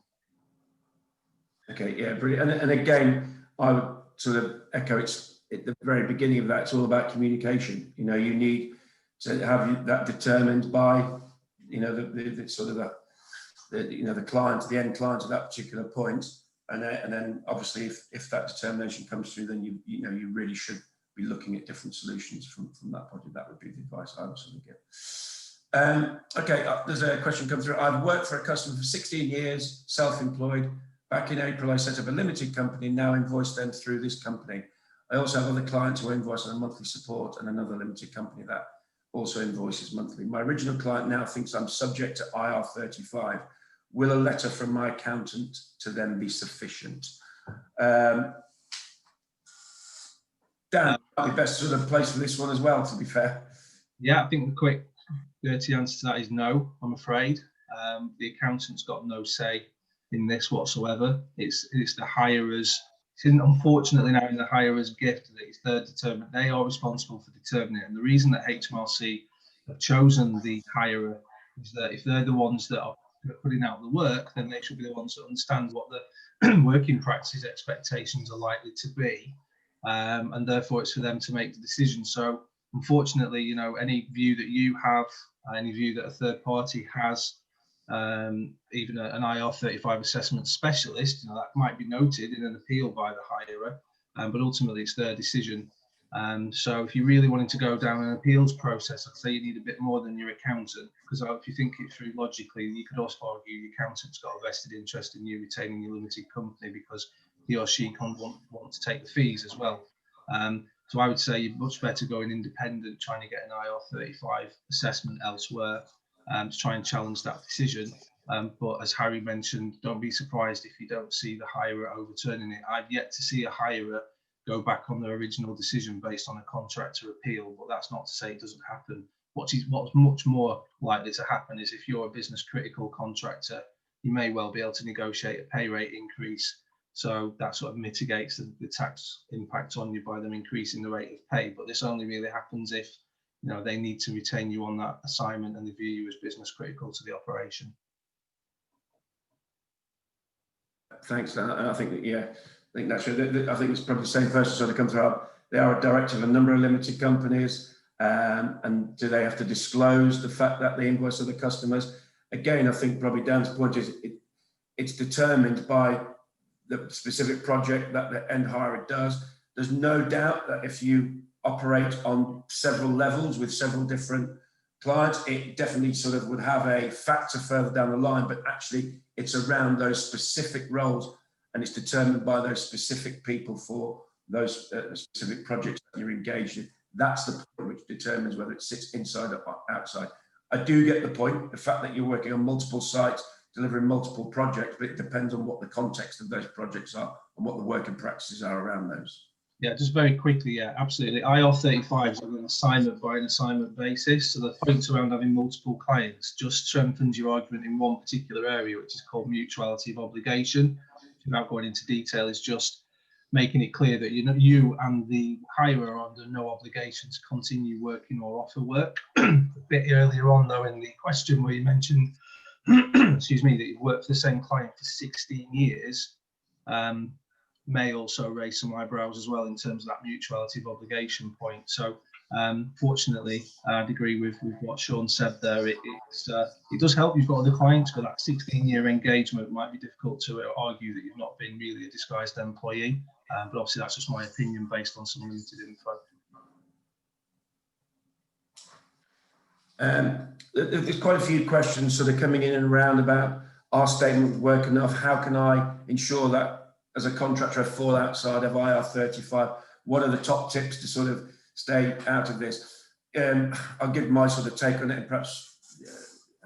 Okay, yeah, brilliant. And again, I would sort of echo it's at the very beginning of that. It's all about communication. You need to have that determined by, the sort of the client, the end client at that particular point. And then obviously, if that determination comes through, then you really should be looking at different solutions from that point of view. That would be the advice I would sort of give. Okay, there's a question come through. I've worked for a customer for 16 years, self-employed. Back in April, I set up a limited company, now invoice them through this company. I also have other clients who invoice on a monthly support, and another limited company that also invoices monthly. My original client now thinks I'm subject to IR35. Will a letter from my accountant to them be sufficient? Dan, might be best sort of place for this one as well, to be fair. Yeah, I think the quick, dirty answer to that is no, I'm afraid. The accountant's got no say in this whatsoever. It's the hirer's. It's unfortunately now in the hirer's gift that it's their determinant. They are responsible for determining it. And the reason that HMRC have chosen the hirer is that if they're the ones that are putting out the work, then they should be the ones that understand what the working practice expectations are likely to be, and therefore it's for them to make the decision. So unfortunately, any view that you have, any view that a third party has, even an IR35 assessment specialist, that might be noted in an appeal by the hirer, but ultimately it's their decision. So if you really wanted to go down an appeals process, I'd say you need a bit more than your accountant, because if you think it through logically, you could also argue your accountant's got a vested interest in you retaining your limited company because he or she can want to take the fees as well. So I would say you're much better going independent, trying to get an IR35 assessment elsewhere to try and challenge that decision. But as Harry mentioned, don't be surprised if you don't see the hirer overturning it. I've yet to see a hirer go back on their original decision based on a contractor appeal, but that's not to say it doesn't happen. What's much more likely to happen is if you're a business critical contractor, you may well be able to negotiate a pay rate increase. So that sort of mitigates the tax impact on you by them increasing the rate of pay. But this only really happens if they need to retain you on that assignment and they view you as business critical to the operation. Thanks. I think that, yeah, I think that's true. I think it's probably the same person sort of comes out. They are a director of a number of limited companies, and do they have to disclose the fact that they invoice other customers? Again, I think probably Dan's point is it's determined by the specific project that the end hirer does. There's no doubt that if you operate on several levels with several different clients, it definitely sort of would have a factor further down the line, but actually it's around those specific roles and it's determined by those specific people for those specific projects that you're engaged in. That's the point which determines whether it sits inside or outside. I do get the point, the fact that you're working on multiple sites, delivering multiple projects, but it depends on what the context of those projects are and what the working practices are around those. Yeah, just very quickly, yeah, absolutely. IR35 is an assignment by an assignment basis. So the points around having multiple clients just strengthens your argument in one particular area, which is called mutuality of obligation. Without going into detail, is just making it clear that you and the hirer are under no obligation to continue working or offer work. A bit earlier on, though, in the question where you mentioned, excuse me, that you've worked for the same client for 16 years, may also raise some eyebrows as well in terms of that mutuality of obligation point. So fortunately, I'd agree with what Sean said there. It does help you've got other clients, but that 16-year engagement might be difficult to argue that you've not been really a disguised employee. But obviously that's just my opinion based on some limited info. There's quite a few questions sort of coming in and around about our statement of work enough. How can I ensure that as a contractor I fall outside of IR35? What are the top tips to sort of stay out of this? I'll give my sort of take on it, and perhaps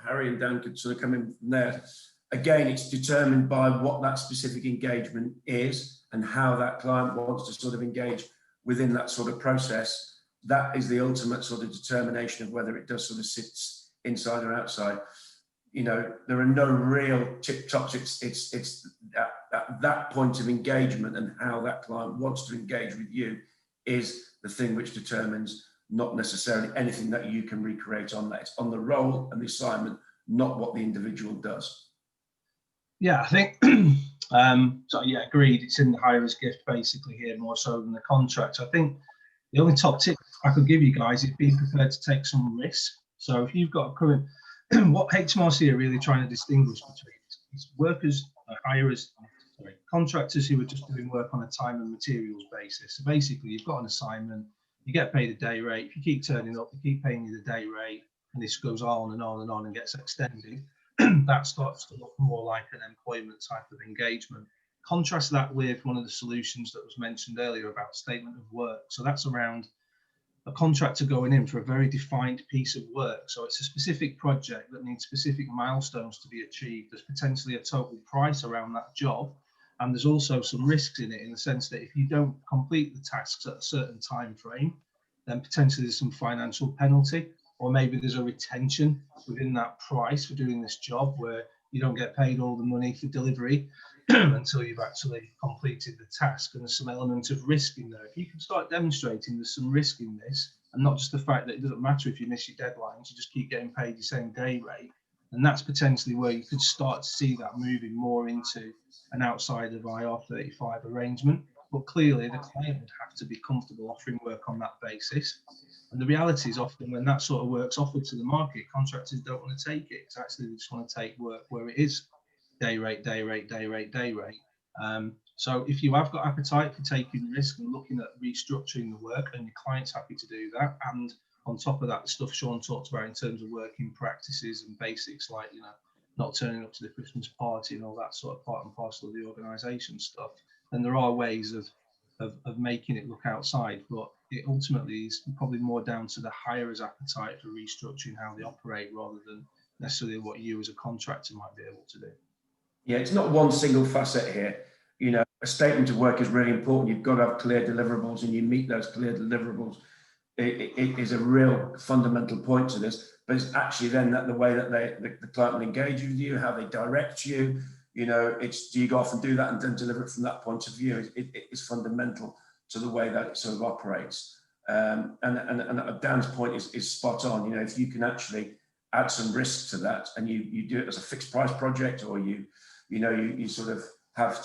Harry and Dan could sort of come in from there. Again, it's determined by what that specific engagement is and how that client wants to sort of engage within that sort of process. That is the ultimate sort of determination of whether it does sort of sits inside or outside. There are no real tip tops. It's that point of engagement and how that client wants to engage with you is the thing which determines, not necessarily anything that you can recreate on that. It's on the role and the assignment, not what the individual does. Yeah, I think, so yeah, agreed. It's in the hirer's gift basically here more so than the contract. I think the only top tip I could give you guys is be prepared to take some risk. So if you've got a current, what HMRC are really trying to distinguish between is workers, contractors who are just doing work on a time and materials basis. So basically you've got an assignment, you get paid a day rate. If you keep turning up, they keep paying you the day rate, and this goes on and on and on and gets extended. That starts to look more like an employment type of engagement. Contrast that with one of the solutions that was mentioned earlier about statement of work. So that's around a contractor going in for a very defined piece of work. So it's a specific project that needs specific milestones to be achieved. There's potentially a total price around that job. And there's also some risks in it, in the sense that if you don't complete the tasks at a certain time frame, then potentially there's some financial penalty, or maybe there's a retention within that price for doing this job where you don't get paid all the money for delivery until you've actually completed the task. And there's some element of risk in there. If you can start demonstrating there's some risk in this, and not just the fact that it doesn't matter if you miss your deadlines, you just keep getting paid the same day rate, and that's potentially where you could start to see that moving more into an outside of IR35 arrangement. but clearly the client would have to be comfortable offering work on that basis. And the reality is often when that sort of work's offered to the market, contractors don't want to take it. It's actually they just want to take work where it is day rate, day rate, day rate, day rate. So if you have got appetite for taking risk and looking at restructuring the work, and your client's happy to do that, and on top of that, the stuff Sean talked about in terms of working practices and basics like, you know, not turning up to the Christmas party and all that sort of part and parcel of the organisation stuff, then there are ways of making it look outside, but it ultimately is probably more down to the hirer's appetite for restructuring how they operate rather than necessarily what you as a contractor might be able to do. Yeah, it's not one single facet here. You know, a statement of work is really important. You've got to have clear deliverables, and you meet those clear deliverables. It is a real fundamental point to this, but it's actually then that the way that the client will engage with you, how they direct you, you know, it's, do you go off and do that and then deliver it from that point of view? It is fundamental to the way that it sort of operates. And Dan's point is spot on. You know, if you can actually add some risk to that, and you do it as a fixed price project, or you sort of have,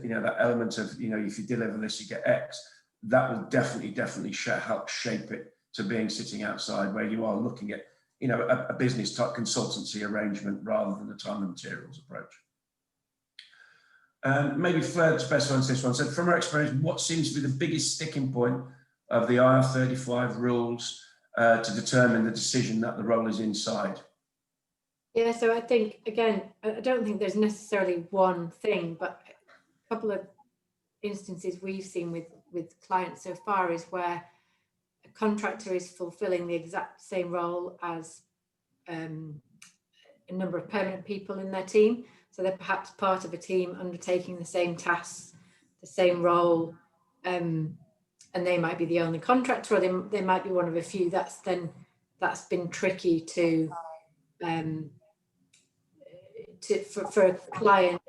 you know, that element of, you know, if you deliver this, you get X. That will definitely help shape it to being sitting outside, where you are looking at, you know, a business type consultancy arrangement rather than a time and materials approach. Maybe Fleur specifies this one. So from our experience, what seems to be the biggest sticking point of the IR35 rules to determine the decision that the role is inside? Yeah, so I think, again, I don't think there's necessarily one thing, but a couple of instances we've seen with clients so far is where a contractor is fulfilling the exact same role as a number of permanent people in their team. So they're perhaps part of a team undertaking the same tasks, the same role, and they might be the only contractor, or they might be one of a few. That's been tricky for a client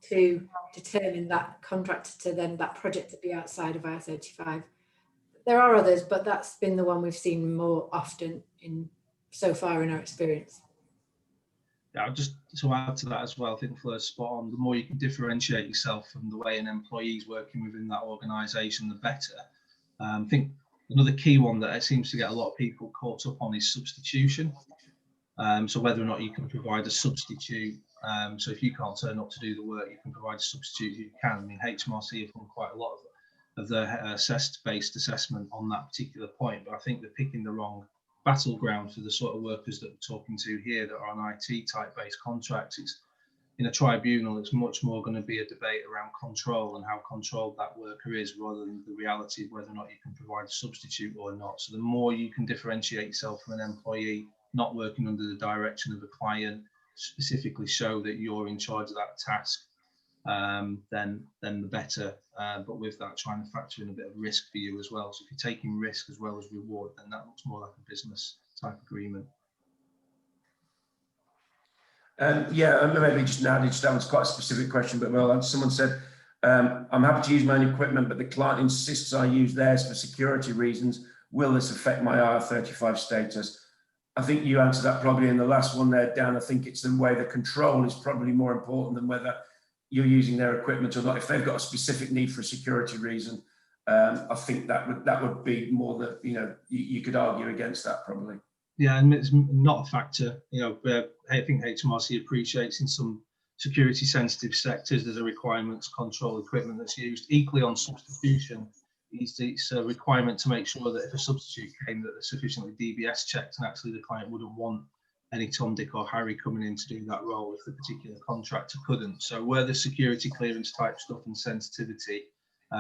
to determine that contractor to then that project to be outside of IR35. There are others, but that's been the one we've seen more often so far in our experience. Yeah, just to add to that as well, I think Fleur's spot on. The more you can differentiate yourself from the way an employee is working within that organisation, the better. I think another key one that seems to get a lot of people caught up on is substitution. So whether or not you can provide a substitute. So if you can't turn up to do the work, you can provide a substitute. You can. I mean, HMRC have done quite a lot of their based assessment on that particular point, but I think they're picking the wrong battleground for the sort of workers that we're talking to here that are on IT type based contracts. It's in a tribunal, it's much more going to be a debate around control and how controlled that worker is, rather than the reality of whether or not you can provide a substitute or not. So the more you can differentiate yourself from an employee not working under the direction of a client, specifically show that you're in charge of that task, then the better. But with that, trying to factor in a bit of risk for you as well. So if you're taking risk as well as reward, then that looks more like a business type agreement. Yeah, maybe just now, that was quite a specific question, but well, someone said, I'm happy to use my own equipment, but the client insists I use theirs for security reasons. Will this affect my IR35 status? I think you answered that probably in the last one there, Dan. I think it's the way the control is probably more important than whether you're using their equipment or not. If they've got a specific need for a security reason, I think that would be more that, you know, you could argue against that probably. Yeah, and it's not a factor. You know, I think HMRC appreciates in some security sensitive sectors there's a requirement to control equipment that's used. Equally on substitution, it's a requirement to make sure that if a substitute came, that they're sufficiently DBS checked, and actually the client wouldn't want any Tom, Dick or Harry coming in to do that role if the particular contractor couldn't. So where there's security clearance type stuff and sensitivity,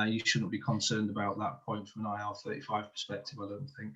you shouldn't be concerned about that point from an IR35 perspective, I don't think.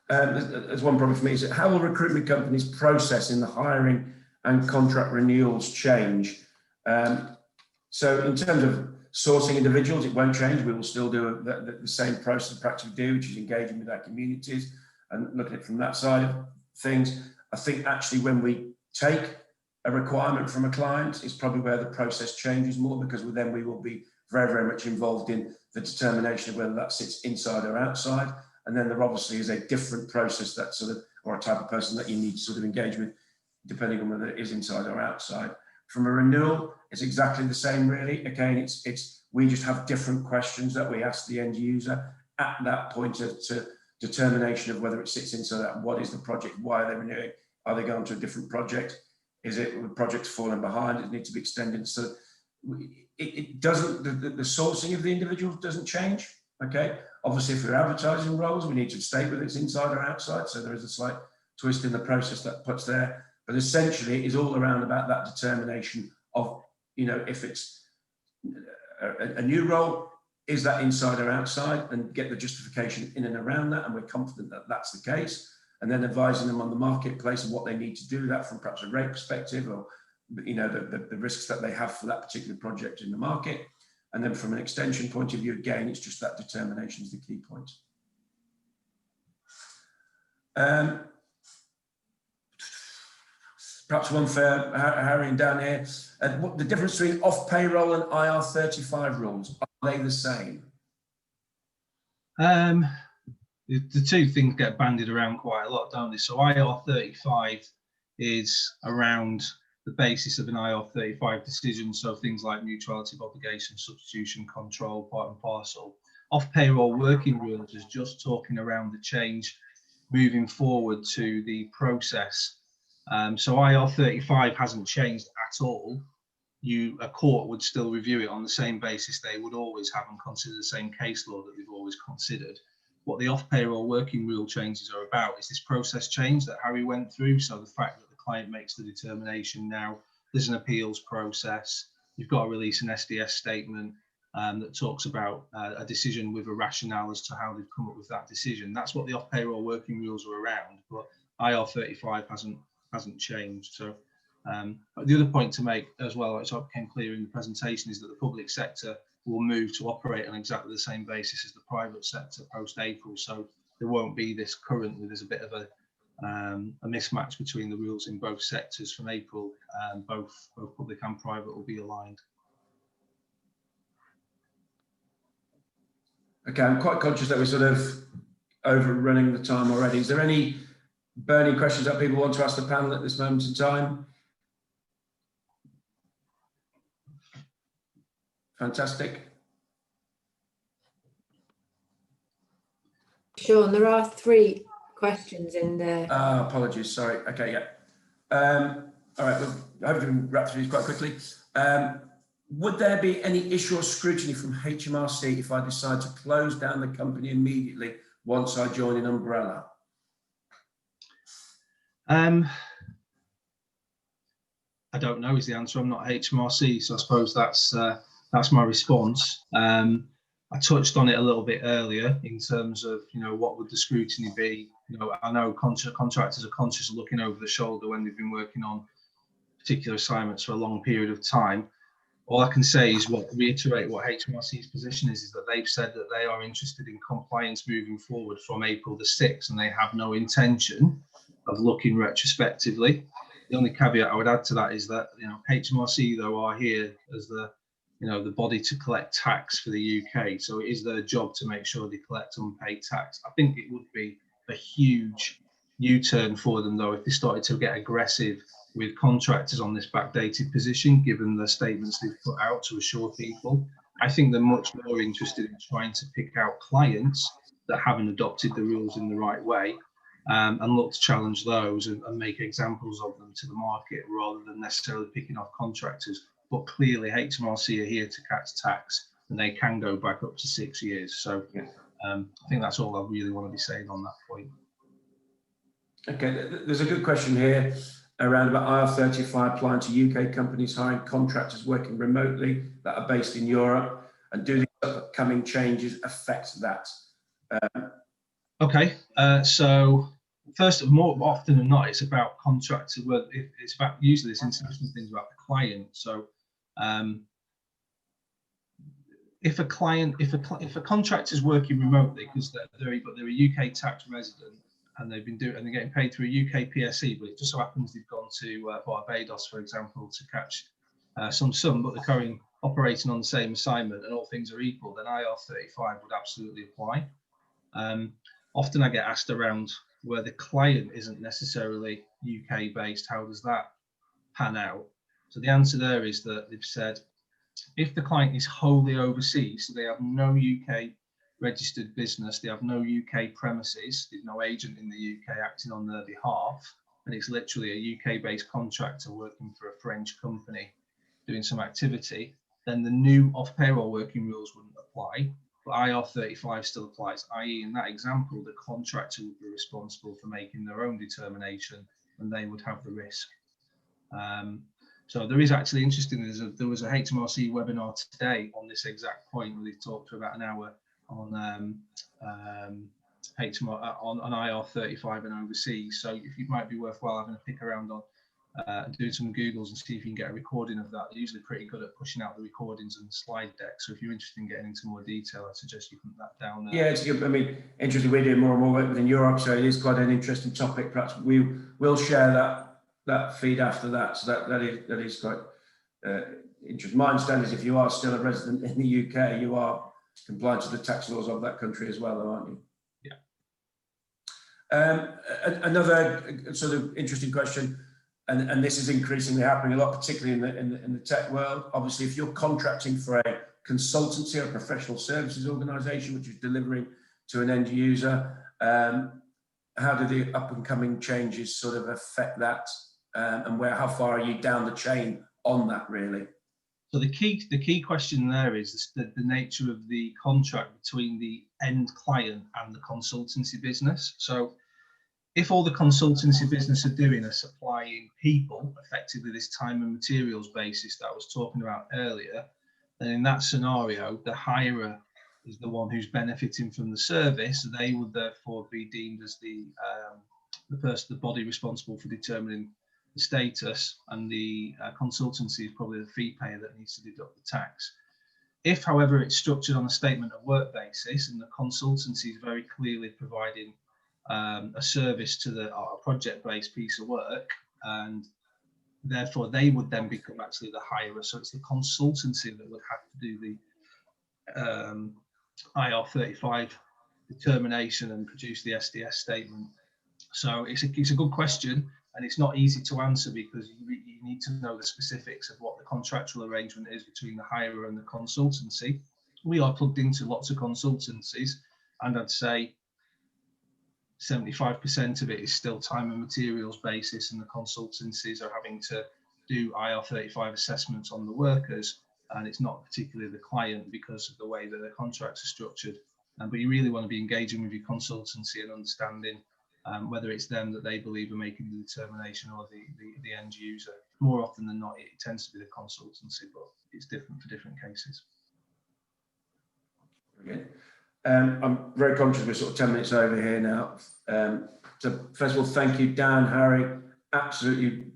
There's one problem for me, is how will recruitment companies process in the hiring and contract renewals change? So in terms of sourcing individuals, it won't change. We will still do the same process and practice we do, which is engaging with our communities and looking at it from that side of things. I think actually when we take a requirement from a client is probably where the process changes more, because then we will be very, very much involved in the determination of whether that sits inside or outside. And then there obviously is a different process that sort of, or a type of person that you need to sort of engage with, depending on whether it is inside or outside. From a renewal, it's exactly the same really. Again, it's We just have different questions that we ask the end user at that point of to determination of whether it sits into that. What is the project? Why are they renewing? Are they going to a different project? Is it the project's falling behind? It needs to be extended. So it doesn't, the sourcing of the individual doesn't change. Okay. Obviously, if we're advertising roles, we need to state whether it's inside or outside. So there is a slight twist in the process that puts there. But essentially, it is all around about that determination of, you know, if it's a new role, is that inside or outside, and get the justification in and around that. And we're confident that that's the case. And then advising them on the marketplace and what they need to do that from perhaps a rate perspective, or, you know, the risks that they have for that particular project in the market. And then from an extension point of view, again, it's just that determination is the key point. Perhaps one for Harry and down here. What the difference between off payroll and IR35 rules? Are they the same? The two things get bandied around quite a lot, don't they? So IR35 is around the basis of an IR35 decision. So things like mutuality of obligation, substitution, control, part and parcel. Off payroll working rules is just talking around the change moving forward to the process. So IR35 hasn't changed at all. A court would still review it on the same basis they would always have and consider the same case law that they've always considered. What the off-payroll working rule changes are about is this process change that Harry went through. So the fact that the client makes the determination now, there's an appeals process, you've got to release an SDS statement that talks about a decision with a rationale as to how they've come up with that decision. That's what the off-payroll working rules are around, but IR35 hasn't changed. So the other point to make as well, which became clear in the presentation, is that the public sector will move to operate on exactly the same basis as the private sector post-April. So there won't be this currently, there's a bit of a mismatch between the rules in both sectors from April, and both public and private will be aligned. Okay, I'm quite conscious that we're sort of overrunning the time already. Is there any burning questions that people want to ask the panel at this moment in time? Fantastic. Sean, there are 3 questions in there. Apologies, sorry. Okay, yeah. All right, well, I hope we can wrap through these quite quickly. Would there be any issue or scrutiny from HMRC if I decide to close down the company immediately once I join an umbrella? I don't know is the answer. I'm not HMRC, so I suppose that's my response. I touched on it a little bit earlier in terms of, you know, what would the scrutiny be? You know, I know contractors are conscious of looking over the shoulder when they've been working on particular assignments for a long period of time. All I can say is reiterate what HMRC's position is that they've said that they are interested in compliance moving forward from April the 6th, and they have no intention of looking retrospectively. The only caveat I would add to that is that, you know, HMRC though are here as the, you know, the body to collect tax for the UK. So it is their job to make sure they collect unpaid tax. I think it would be a huge U-turn for them though if they started to get aggressive with contractors on this backdated position, given the statements they've put out to assure people. I think they're much more interested in trying to pick out clients that haven't adopted the rules in the right way, and look to challenge those and make examples of them to the market rather than necessarily picking off contractors. But clearly HMRC are here to catch tax, and they can go back up to 6 years. So I think that's all I really want to be saying on that point. Okay, there's a good question here around about IR35 applying to UK companies hiring contractors working remotely that are based in Europe, and do the upcoming changes affect that? Okay, so first, more often than not, it's about contractor work. It's about usually this international things about the client. So if a contractor is working remotely because they're a UK tax resident and they're getting paid through a UK PSE, but it just so happens they've gone to Barbados, for example, to catch some sum, but they're operating on the same assignment and all things are equal, then IR35 would absolutely apply. Often I get asked around where the client isn't necessarily UK based, how does that pan out? So the answer there is that they've said if the client is wholly overseas, so they have no UK registered business, they have no UK premises, there's no agent in the UK acting on their behalf, and it's literally a UK-based contractor working for a French company doing some activity, then the new off-payroll working rules wouldn't apply, but IR35 still applies, i.e. in that example, the contractor would be responsible for making their own determination and they would have the risk. So there is actually interesting, there was a HMRC webinar today on this exact point where they talked for about an hour on on IR35 and overseas. So if it might be worthwhile having a pick around on doing some Googles and see if you can get a recording of that. They're usually pretty good at pushing out the recordings and the slide deck. So if you're interested in getting into more detail, I suggest you put that down there. Yeah, it's good. I mean, interesting. We're doing more and more work within Europe, so it is quite an interesting topic. Perhaps we will share that feed after that. So that is quite interesting. My understanding is if you are still a resident in the UK, you are compliant to the tax laws of that country as well, aren't you? Yeah. Another sort of interesting question. And this is increasingly happening a lot, particularly in the tech world. Obviously, if you're contracting for a consultancy or a professional services organisation, which is delivering to an end user, how do the up and coming changes sort of affect that? And how far are you down the chain on that, really? So the key question there is the nature of the contract between the end client and the consultancy business. So if all the consultancy business are doing are supplying people, effectively this time and materials basis that I was talking about earlier, then in that scenario, the hirer is the one who's benefiting from the service. They would therefore be deemed as the body responsible for determining the status, and the consultancy is probably the fee payer that needs to deduct the tax. If, however, it's structured on a statement of work basis and the consultancy is very clearly providing a service to the project-based piece of work, and therefore they would then become actually the hirer. So it's the consultancy that would have to do the IR35 determination and produce the SDS statement. So it's a good question, and it's not easy to answer because you need to know the specifics of what the contractual arrangement is between the hirer and the consultancy. We are plugged into lots of consultancies, and I'd say 75% of it is still time and materials basis, and the consultancies are having to do IR35 assessments on the workers, and it's not particularly the client because of the way that the contracts are structured. But you really want to be engaging with your consultancy and understanding whether it's them that they believe are making the determination or the end user. More often than not, it tends to be the consultancy, but it's different for different cases. Okay. I'm very conscious we're sort of 10 minutes over here now. So first of all, thank you, Dan, Harry, absolutely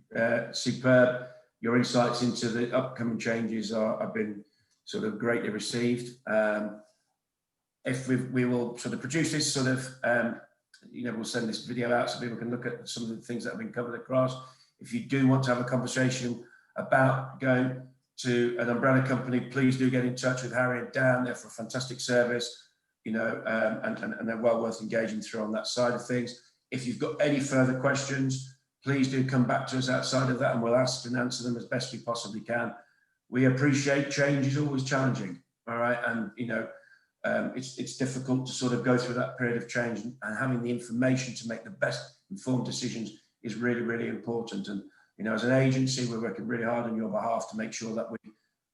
superb. Your insights into the upcoming changes have been sort of greatly received. If we will sort of produce this sort of, we'll send this video out so people can look at some of the things that have been covered across. If you do want to have a conversation about going to an umbrella company, please do get in touch with Harry and Dan. They're for a fantastic service. And they're well worth engaging through on that side of things. If you've got any further questions, please do come back to us outside of that and we'll ask and answer them as best we possibly can. We appreciate change is always challenging, all right? And, it's difficult to sort of go through that period of change, and having the information to make the best informed decisions is really, really important. And, as an agency, we're working really hard on your behalf to make sure that we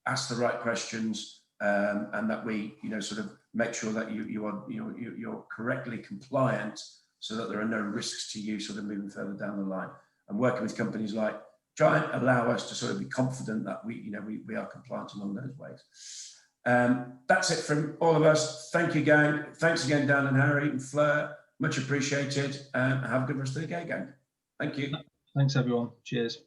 ask the right questions and that we, sort of make sure that you're correctly compliant so that there are no risks to you sort of moving further down the line. And working with companies like Giant allow us to sort of be confident that we are compliant along those ways. That's it from all of us. Thank you, gang. Thanks again, Dan and Harry and Fleur. Much appreciated. Have a good rest of the day, gang. Thank you. Thanks, everyone. Cheers.